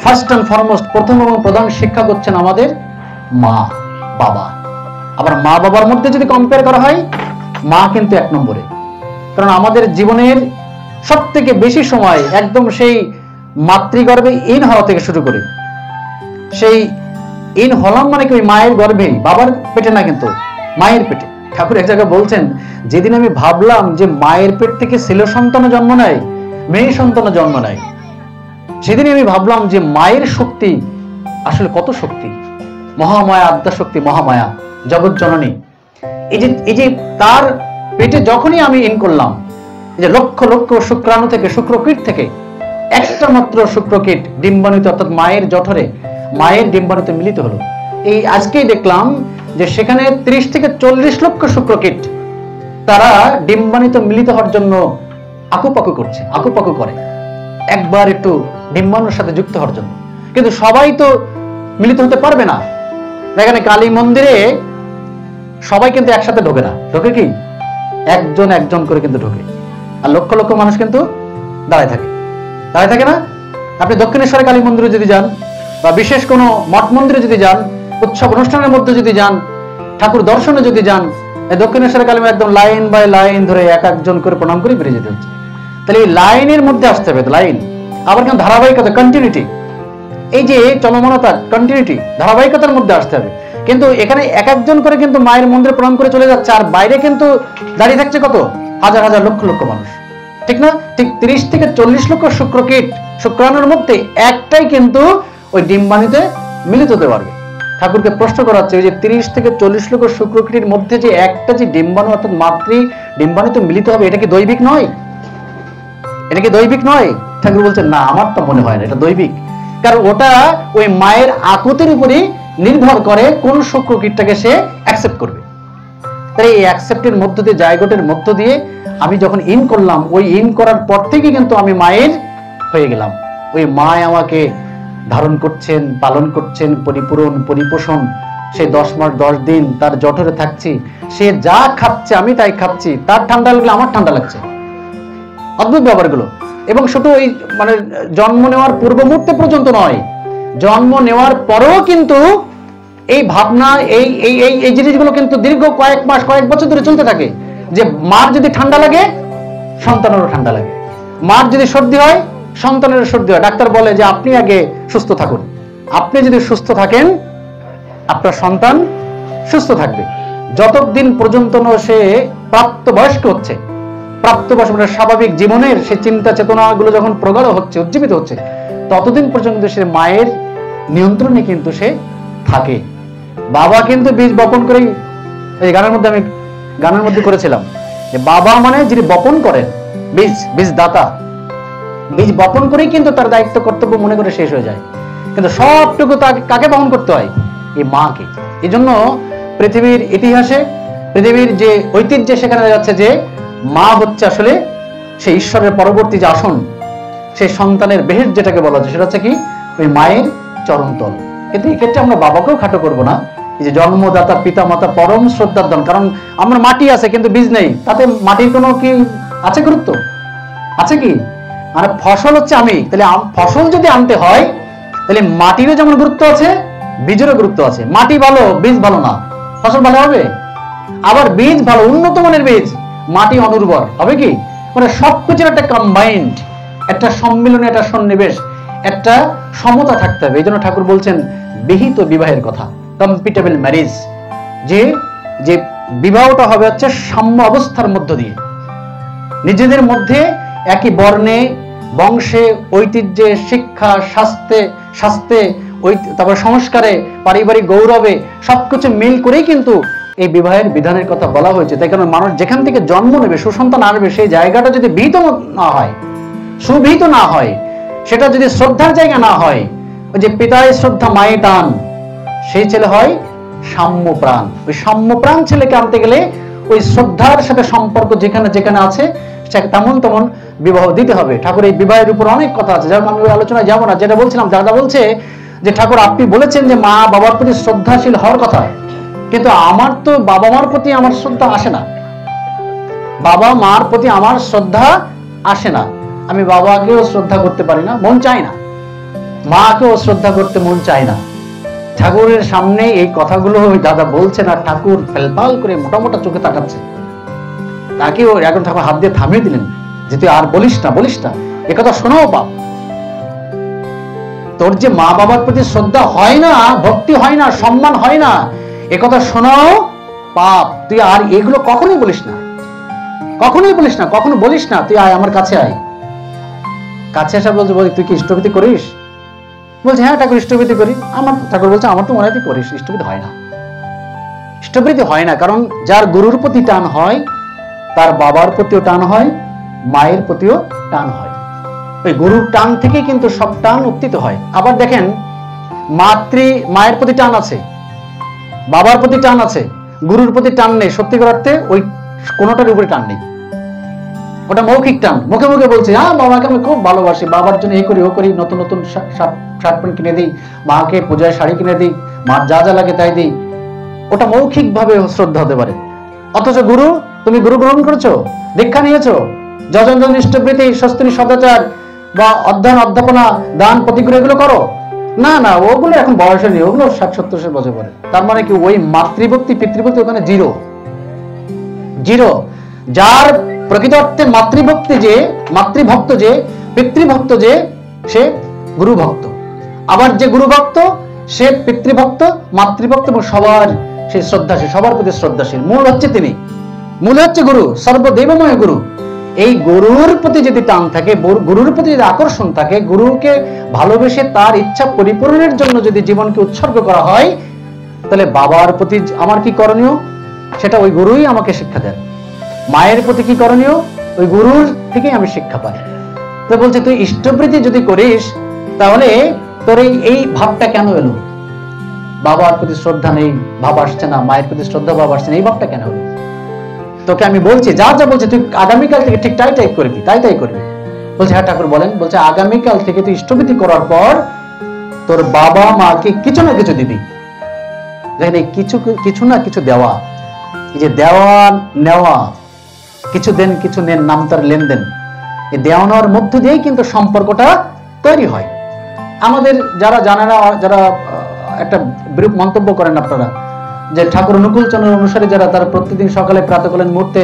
ফার্স্ট অ্যান্ড ফরমোস্ট, প্রথম এবং প্রধান শিক্ষা করছেন আমাদের মা বাবা। আবার মা বাবার মধ্যে যদি কম্পেয়ার করা হয়, মা কিন্তু 1 নম্বরে। কারণ আমাদের জীবনের সব থেকে বেশি সময় একদম সেই মাতৃগর্ভে ইন হওয়া থেকে শুরু করে, সেই ইন হলাম মানে কি ওই মায়ের গর্ভেই, বাবার পেটে না, কিন্তু মায়ের পেটে। ঠাকুর এক জায়গায় বলছেন, যেদিন আমি ভাবলাম যে মায়ের পেট থেকে ছেলে সন্তান জন্ম নেয়, মেয়ে সন্তান জন্ম নেয়, সেদিনই আমি ভাবলাম যে মায়ের শক্তি আসলে কত শক্তি, মহামায়া, আদ্যা শক্তি, মহামায়া, জগৎ জননী। এই যে তার পেটে যখনই আমি ইন করলাম, এই যে লক্ষ লক্ষ শুক্রাণু থেকে, শুক্রকীট থেকে একটা মাত্র শুক্রকীট ডিম্বাণিত, অর্থাৎ মায়ের জঠরে, মায়ের ডিম্বাণুতে মিলিত হলো। এই আজকেই দেখলাম যে সেখানে 30 থেকে 40 লক্ষ শুক্রকীট তারা ডিম্বাণিত মিলিত হওয়ার জন্য আকুপাকু করছে, আকুপাকু করে একবার একটু ডিম্বাণুর সাথে যুক্ত হওয়ার জন্য। কিন্তু সবাই তো মিলিত হতে পারবে না। এখানে কালী মন্দিরে সবাই কিন্তু একসাথে ঢোকে না, ঢোকে কি? একজন একজন করে কিন্তু ঢোকে, আর লক্ষ লক্ষ মানুষ কিন্তু দাঁড়ায় থাকে না? আপনি দক্ষিণেশ্বরে কালী মন্দিরে যদি যান, বা বিশেষ কোনো মঠ মন্দিরে যদি যান, উৎসব অনুষ্ঠানের মধ্যে যদি যান, ঠাকুর দর্শনে যদি যান, দক্ষিণেশ্বরে কালী একদম লাইন বাই লাইন ধরে এক একজন করে প্রণাম করে বেরিয়ে যেতে হচ্ছে। তাহলে এই লাইনের মধ্যে আসতে হবে, লাইন আবার কিন্তু ধারাবাহিকতা, কন্টিনিউটি, এই যে চলমানতা, কন্টিনিউটি, ধারাবাহিকতার মধ্যে আসতে হবে। কিন্তু এখানে এক একজন করে কিন্তু মায়ের মন্দিরে প্রণাম করে চলে যাচ্ছে, আর বাইরে কিন্তু দাঁড়িয়ে থাকছে কত হাজার হাজার লক্ষ লক্ষ মানুষ, ঠিক না? ঠিক 30 থেকে 40 লক্ষ শুক্রকীট, শুক্রাণুর মধ্যে একটাই কিন্তু ওই ডিম্বাণুতে মিলিত হতে পারবে। ঠাকুরকে প্রশ্ন করা হচ্ছে, যে 30 থেকে 40 লক্ষ শুক্রকীটের মধ্যে যে একটা যে ডিম্বাণু, অর্থাৎ মাতৃ ডিম্বাণুতে মিলিত হবে, এটা কি দৈবিক নয়? এটা কি দৈবিক নয়? ঠাকুর বলছেন না, আমার তো মনে হয় না এটা দৈবিক। কারণ ওটা ওই মায়ের আকুতির উপরই নির্ভর করে কোন শুক্রকীটটাকে সে অ্যাকসেপ্ট করবে। তাই এই অ্যাকসেপ্টের মধ্য দিয়ে, জায়গোটের মধ্য দিয়ে আমি যখন ইন করলাম, ওই ইন করার পর থেকে কিন্তু আমি মায়ের হয়ে গেলাম। ওই মা আমাকে ধারণ করছেন, পালন করছেন, পরিপূরণ, পরিপোষণ। সে 10 মাস 10 দিন তার জঠরে থাকছি, সে যা খাচ্ছে আমি তাই খাচ্ছি, তার ঠান্ডা লাগলে আমার ঠান্ডা লাগছে। অদ্ভুত ব্যাপারগুলো। এবং শুধু ওই মানে জন্ম নেওয়ার পূর্ব মুহূর্তে পর্যন্ত নয়, জন্ম নেওয়ার পরেও কিন্তু এই ভাবনা, এই জিনিসগুলো কিন্তু দীর্ঘ কয়েক মাস, কয়েক বছর ধরে চলতে থাকে। যে মার যদি ঠান্ডা লাগে, সন্তানেরও ঠান্ডা লাগে। মার যদি সর্দি হয়, সন্তানেরও সর্দি হয়। ডাক্তার বলে যে আপনি আগে সুস্থ থাকুন। আপনি যদি সুস্থ থাকেন, আপনার সন্তান সুস্থ থাকবে। যতদিন পর্যন্ত সে প্রাপ্তবয়স্ক হচ্ছে, প্রাপ্তবয়স্ক মানে স্বাভাবিক জীবনের সে চিন্তা চেতনাগুলো যখন প্রগাঢ় হচ্ছে, উজ্জীবিত হচ্ছে, ততদিন পর্যন্ত সে মায়ের নিয়ন্ত্রণে কিন্তু সে থাকে। বাবা কিন্তু বীজ বপন করেই, এই গানের মধ্যে করেছিলাম যে বাবা মানে যিনি বপন করেন, বীজ দাতা, বীজ বপন করেই কিন্তু তার দায়িত্ব কর্তব্য মনে করে শেষ হয়ে যায়, কিন্তু সবটুকু তাকে কাকে বহন করতে হয়? এই মাকে। এই জন্য পৃথিবীর ইতিহাসে, পৃথিবীর যে ঐতিহ্যে সেখানে দেখা যাচ্ছে যে মা হচ্ছে আসলে সেই ঈশ্বরের পরবর্তী যে আসন, সেই সন্তানের বেহেশত যেটাকে বলা হচ্ছে, সেটা হচ্ছে কি? ওই মায়ের চরণতল। কিন্তু এক্ষেত্রে আমরা বাবাকেও খাটো করবো না। এই যে জন্মদাতা পিতা মাতা পরম শ্রদ্ধার ধন, কারণ আমরা মাটি আছে কিন্তু বীজ নেই, তাতে মাটির কোনো কি আছে গুরুত্ব? আছে কি? আর ফসল হচ্ছে আমি, তাহলে ফসল যদি আনতে হয় তাহলে মাটিরও যেমন গুরুত্ব আছে, বীজেরও গুরুত্ব আছে। মাটি ভালো, বীজ ভালো না, ফসল ভালো হবে? আবার বীজ ভালো, উন্নত মানের বীজ, মাটি অনুর্বর হবে কি? মানে সবকিছুর একটা কম্বাইন্ড, একটা সম্মিলনে, একটা সন্নিবেশ, একটা সমতা থাকতে হবে। এই জন্য ঠাকুর বলছেন বিহিত বিবাহের কথা, কম্পিটেবল ম্যারেজ, যে যে বিবাহটা হবে হচ্ছে সাম্য অবস্থার মধ্য দিয়ে, নিজেদের মধ্যে একই বর্ণে, বংশে, ঐতিহ্যে, শিক্ষা, শাস্ত্রে, তারপর সংস্কারে, পারিবারিক গৌরবে সবকিছু মিল করেই কিন্তু এই বিবাহের বিধানের কথা বলা হয়েছে। তাই কারণ মানুষ যেখান থেকে জন্ম নেবে, সুসন্তান আসবে, সেই জায়গাটা যদি বিহিত না হয়, সুবিহিত না হয়, সেটা যদি শ্রদ্ধার জায়গা না হয়, ওই যে পিতায় শ্রদ্ধা মায়ে টান, সেই ছেলে হয় সাম্যপ্রাণ। ওই সাম্যপ্রাণ ছেলেকে আনতে গেলে ওই শ্রদ্ধার সাথে সম্পর্ক যেখানে যেখানে আছে তেমন তেমন বিবাহ দিতে হবে। ঠাকুর এই বিবাহের উপর অনেক কথা আছে, যেমন আমি আলোচনায় যাবো না। যেটা বলছিলাম, দাদা বলছে যে ঠাকুর আপনি বলেছেন যে মা বাবার প্রতি শ্রদ্ধাশীল হওয়ার কথা, কিন্তু আমার তো বাবা মার প্রতি আমার শ্রদ্ধা আসে না, বাবা মার প্রতি আমার শ্রদ্ধা আসে না। আমি বাবাকেও শ্রদ্ধা করতে পারি না, মন চায় না, মাকেও শ্রদ্ধা করতে মন চায় না। ঠাকুরের সামনে এই কথাগুলো ওই দাদা বলছেন, আর ঠাকুর ফেলফাল করে মোটা মোটা চোখে তাকাচ্ছে। তাকেও এখন ঠাকুর হাত দিয়ে থামিয়ে দিলেন যে তুই আর বলিস না, এ কথা শোনাও পাপ। তোর যে মা বাবার প্রতি শ্রদ্ধা হয় না, ভক্তি হয় না, সম্মান হয় না, এ কথা শোনাও পাপ। তুই আর এগুলো কখনোই বলিস না, কখনো বলিস না। তুই আয়, আমার কাছে আয়। কাছে আসা বলছে, তুই কি ইষ্টভীতি করিস? বলছে হ্যাঁ ঠাকুর, ইষ্টভীতি করি। ঠাকুর বলছে আমার তো মনে হয় তুই করিস। ইষ্টভীতি হয় না, কারণ যার গুরুর প্রতি টান হয়, তার বাবার প্রতিও টান হয়, মায়ের প্রতিও টান হয়। ওই গুরুর টান থেকে কিন্তু সব টান উত্থিত হয়। আবার দেখেন, মায়ের প্রতি টান আছে, বাবার প্রতি টান আছে, গুরুর প্রতি টান নেই। সত্যিকার অর্থে ওই কোনোটার উপরে টান নেই, ওটা মৌখিক টান। মুখে মুখে বলছে হ্যাঁ বাবাকে আমি খুব ভালোবাসি, বাবার জন্য এই করি ও করি, নতুন নতুন শার্ট প্যান্ট কিনে দিই, মাকে পূজায় শাড়ি কিনে দিই, মার যা যা লাগে তাই দিই। ওটা মৌখিক ভাবে শ্রদ্ধা হতে পারে। অথচ তুমি গুরু গ্রহণ করেছো, দীক্ষা নিয়েছো, যজন ইষ্টবৃত্তি, স্বস্তিনী সদাচার বা অধ্যয়ন অধ্যাপনা, দান প্রতিক্রিয়া এগুলো করো না, ওগুলো এখন বয়সে নেই, ওগুলো 60-70 বছর পরে। তার মানে কি ওই মাতৃভক্তি পিতৃভক্তি ওখানে জিরো। যার প্রকৃত অর্থে মাতৃভক্ত যে পিতৃভক্ত যে, সে গুরু ভক্ত। আবার যে গুরু ভক্ত সে পিতৃভক্ত, মাতৃভক্ত এবং সবার সেই শ্রদ্ধাশীল, সবার প্রতি শ্রদ্ধাশীল। মূল হচ্ছে গুরু, সর্বদেবময় গুরু। এই গুরুর প্রতি যদি টান থাকে, গুরুর প্রতি যদি আকর্ষণ থাকে, গুরুকে ভালোবেসে তার ইচ্ছা পরিপূরণের জন্য যদি জীবনকে উৎসর্গ করা হয়, তাহলে বাবার প্রতি আমার কি করণীয় সেটা ওই গুরুই আমাকে শিক্ষা দেন। মায়ের প্রতি কি করণীয়, ওই গুরুর থেকেই আমি শিক্ষা পাই। তো বলছে তুই ইষ্টবৃত্তি যদি করিস, তাহলে তোর এই ভাবটা কেন এলো? বাবার প্রতি শ্রদ্ধা নেই, ভাব আসছে না, মায়ের প্রতি শ্রদ্ধা ভাব আসছে না, এই ভাবটা কেন হলো? তোকে আমি বলছি, যা বলছে তুই আগামীকাল থেকে ঠিক তাই করবি। বলছে হ্যাঁ ঠাকুর বলেন। বলছে আগামীকাল থেকে তুই ইষ্টবৃত্তি করার পর তোর বাবা মাকে কিছু না কিছু দিবি। দেখেন, এই কিছু না কিছু দেওয়া, এই যে দেওয়া নেওয়া, কিছু দেন কিছু নেন, নাম তার লেনদেন, এই দেওয়া নেওয়ার মধ্য দিয়েই কিন্তু সম্পর্কটা তৈরি হয়। আমাদের যারা জানে না, যারা একটা বিরূপ মন্তব্য করেন আপনারা, যে ঠাকুর অনুকূল চন্দ্র অনুসারী যারা, তারা প্রতিদিন সকালে প্রাতকালীন মুহূর্তে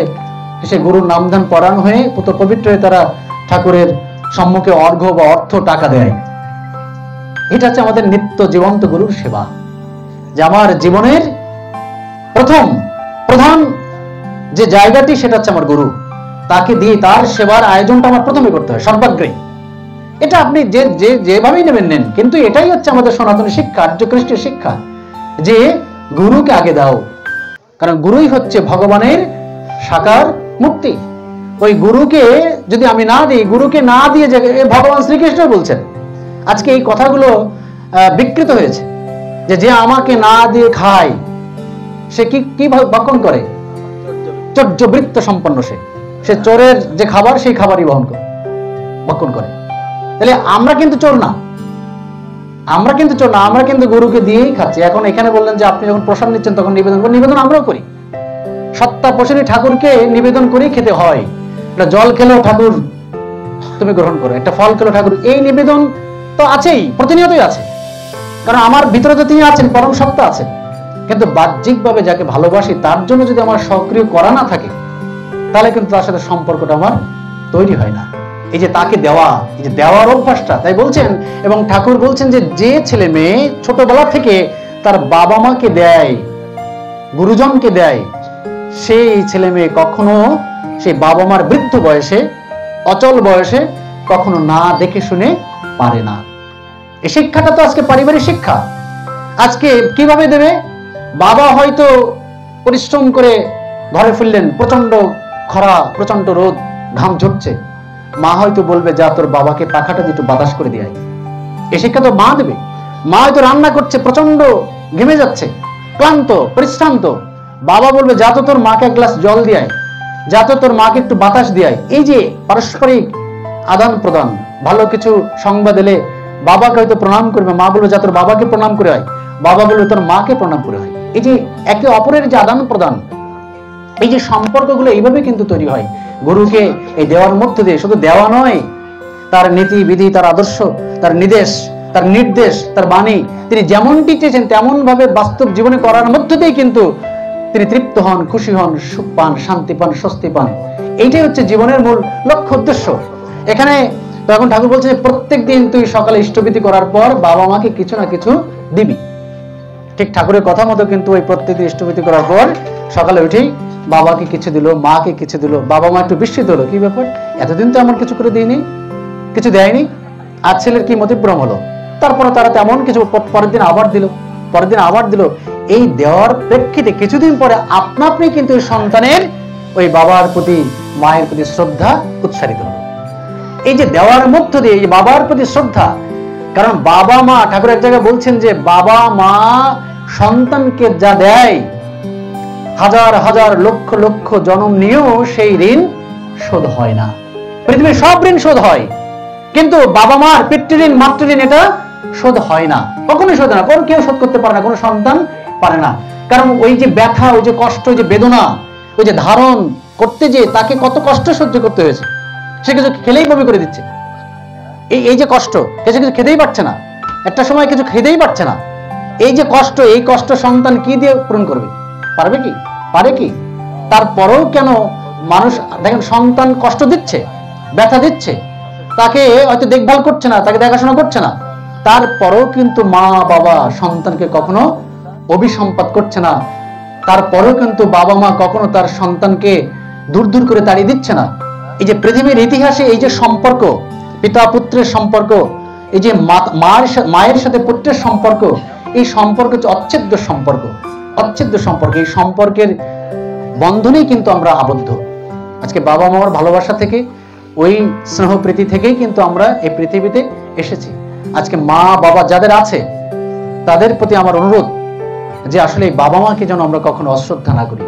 এসে গুরুর নামধান পরায়ণ হয়ে পুত পবিত্র হয়ে তারা ঠাকুরের সম্মুখে অর্ঘ্য বা অর্থ টাকা দেয়। এটা হচ্ছে আমাদের নিত্য জীবন্ত গুরুর সেবা। যে আমার জীবনের প্রধান যে জায়গাটি, সেটা হচ্ছে আমার গুরু। তাকে দিয়ে তার সেবার আয়োজনটা আমার প্রথমে করতে হয়, সর্বাগ্রে। এটা আপনি যেভাবেই নেবেন নেন, কিন্তু এটাই হচ্ছে আমাদের সনাতনী শিক্ষা, আর্য খ্রিস্টীয় শিক্ষা। যে গুরুকে আগে দাও, কারণ গুরুই হচ্ছে ভগবানের সাকার মূর্তি। ওই গুরুকে যদি আমি না দিই, গুরুকে না দিয়ে যে ভগবান শ্রীকৃষ্ণ বলছেন, আজকে এই কথাগুলো বিকৃত হয়েছে যে যে আমাকে না দিয়ে খায় সে কি ভক্ষণ করে, চর্যবৃত্ত সম্পন্ন, সে চোরের যে খাবার সেই খাবারই ভক্ষণ করে। তাহলে আমরা কিন্তু চোর না, আমরা কিন্তু গুরুকে দিয়েই খাচ্ছি। এখন এখানে বললেন যে আপনি যখন প্রসাদ নিচ্ছেন তখন নিবেদন আমরাও করি, সত্তা পোষণী ঠাকুরকে নিবেদন করেই খেতে হয়। একটা জল খেলেও ঠাকুর তুমি গ্রহণ করো, একটা ফল খেলেও ঠাকুর, এই নিবেদন তো আছেই, প্রতিনিয়তই আছে, কারণ আমার ভিতরে তো তিনি আছেন, পরম সত্তা আছেন। কিন্তু বাহ্যিকভাবে যাকে ভালোবাসি তার জন্য যদি আমার সক্রিয় করা না থাকে, তাহলে কিন্তু তার সাথে সম্পর্কটা আমার তৈরি হয় না। এই যে তাকে দেওয়া, এই যে দেওয়ার অভ্যাসটা, তাই বলছেন, এবং ঠাকুর বলছেন যে ছেলে মেয়ে ছোটবেলা থেকে তার বাবা মাকে দেয়, গুরুজনকে দেয়, সেই ছেলে মেয়ে কখনো সেই বাবা মার বৃদ্ধ বয়সে, অচল বয়সে কখনো না দেখে শুনে পারে না। এই শিক্ষাটা তো আজকে পারিবারিক শিক্ষা। আজকে কিভাবে দেবে? বাবা হয়তো পরিশ্রম করে ঘরে ফিরলেন, প্রচন্ড খরা, প্রচন্ড রোদ, ঘাম ঝরছে, মা হয়তো বলবে যা তোর বাবাকে পাখাটা দিয়ে একটু বাতাস করে দিয়ে। এই শিক্ষা তো মা দেবে। মা হয়তো রান্না করছে, প্রচন্ড ঘেমে যাচ্ছে, ক্লান্ত, পরিশ্রান্ত, বাবা বলবে যা তো তোর মাকে এক গ্লাস জল দিয়ে, যা তো তোর মাকে একটু বাতাস দিয়ে। এই যে পারস্পরিক আদান প্রদান, ভালো কিছু সংবাদ এলে বাবাকে হয়তো প্রণাম করবে, মা বলবে যা তোর বাবাকে প্রণাম করে হয়, বাবা বলবে তোর মাকে প্রণাম করে হয়। এই যে একে অপরের যে আদান প্রদান, এই যে সম্পর্কগুলো এইভাবে কিন্তু তৈরি হয় গুরুকে এই দেওয়ার মধ্য দিয়ে। শুধু দেওয়া নয়, তার নীতি বিধি, তার আদর্শ, তার নির্দেশ, তার বাণী, তিনি যেমনটি চেয়েছেন তেমন ভাবে বাস্তব জীবনে করার মধ্য দিয়ে কিন্তু তিনি তৃপ্ত হন, খুশি হন, সুখ পান, শান্তি পান, স্বস্তি পান। এইটাই হচ্ছে জীবনের মূল লক্ষ্য, উদ্দেশ্য। এখানে তখন ঠাকুর বলছে প্রত্যেক দিন তুই সকালে ইষ্টবিধি করার পর বাবা মাকে কিছু না কিছু দিবি। ঠিক ঠাকুরের কথা মতো কিন্তু ওই প্রত্যেকদিন ইষ্টবিধি করার পর সকালে উঠেই বাবাকে কিছু দিল, মাকে কিছু দিল। বাবা মা একটু বিস্মিত হলো, কি ব্যাপার, এতদিন তো আমার কিছু করে দিইনি, কিছু দেয়নি, আজ ছেলের কি মতিভ্রম হলো। তারপরে তারা তেমন কিছু পরের দিন আবার দিল। এই দেওয়ার প্রেক্ষিতে কিছুদিন পরে আপনা আপনি কিন্তু সন্তানের ওই বাবার প্রতি, মায়ের প্রতি শ্রদ্ধা উৎসারিত হলো। এই যে দেওয়ার মধ্য দিয়ে, এই বাবার প্রতি শ্রদ্ধা, কারণ বাবা মা, ঠাকুর এক জায়গায় বলছেন যে বাবা মা সন্তানকে যা দেয়, হাজার হাজার লক্ষ লক্ষ জন্ম নিয়েও সেই ঋণ শোধ হয় না। পৃথিবীর সব ঋণ শোধ হয়, কিন্তু বাবা মার পিতৃঋণ, মাতৃঋণ এটা শোধ হয় না, কখনোই শোধ হয় না। কেউ শোধ করতে পারে না, কোনো সন্তান পারে না। কারণ ওই যে ব্যথা, ওই যে কষ্ট, ওই যে বেদনা, ওই যে ধারণ করতে যে তাকে কত কষ্ট সহ্য করতে হয়েছে, সে কিছু খেলেই বমি করে দিচ্ছে। এই যে কষ্ট, কিছু খেতেই পারছে না, একটা সময় কিছু খেতেই পারছে না। এই যে কষ্ট, এই কষ্ট সন্তান কি দিয়ে পূরণ করবে? পারে কি? তারপরেও কেন মানুষ দেখেন, সন্তান কষ্ট দিচ্ছে, ব্যথা দিচ্ছে, তাকে হয়তো দেখভাল করছে না, তাকে দেখাশোনা করছে না, তারপরেও কিন্তু মা বাবা সন্তানকে কখনো অভিসম্পাত করছে না। তারপরেও কিন্তু বাবা মা কখনো তার সন্তানকে দূর দূর করে তাড়িয়ে দিচ্ছে না। এই যে পৃথিবীর ইতিহাসে এই যে সম্পর্ক, পিতা পুত্রের সম্পর্ক, এই যে মায়ের সাথে পুত্রের সম্পর্ক, এই সম্পর্ক হচ্ছে অচ্ছেদ্য সম্পর্ক। এই সম্পর্কের বন্ধনেই কিন্তু আমরা আবদ্ধ। আজকে বাবা মার ভালোবাসা থেকে, ওই স্নেহ প্রীতি থেকেই কিন্তু আমরা এই পৃথিবীতে এসেছি। আজকে মা বাবা যাদের আছে তাদের প্রতি আমার অনুরোধ যে আসলে এই বাবা মাকে যেন আমরা কখনো অশ্রদ্ধা না করি।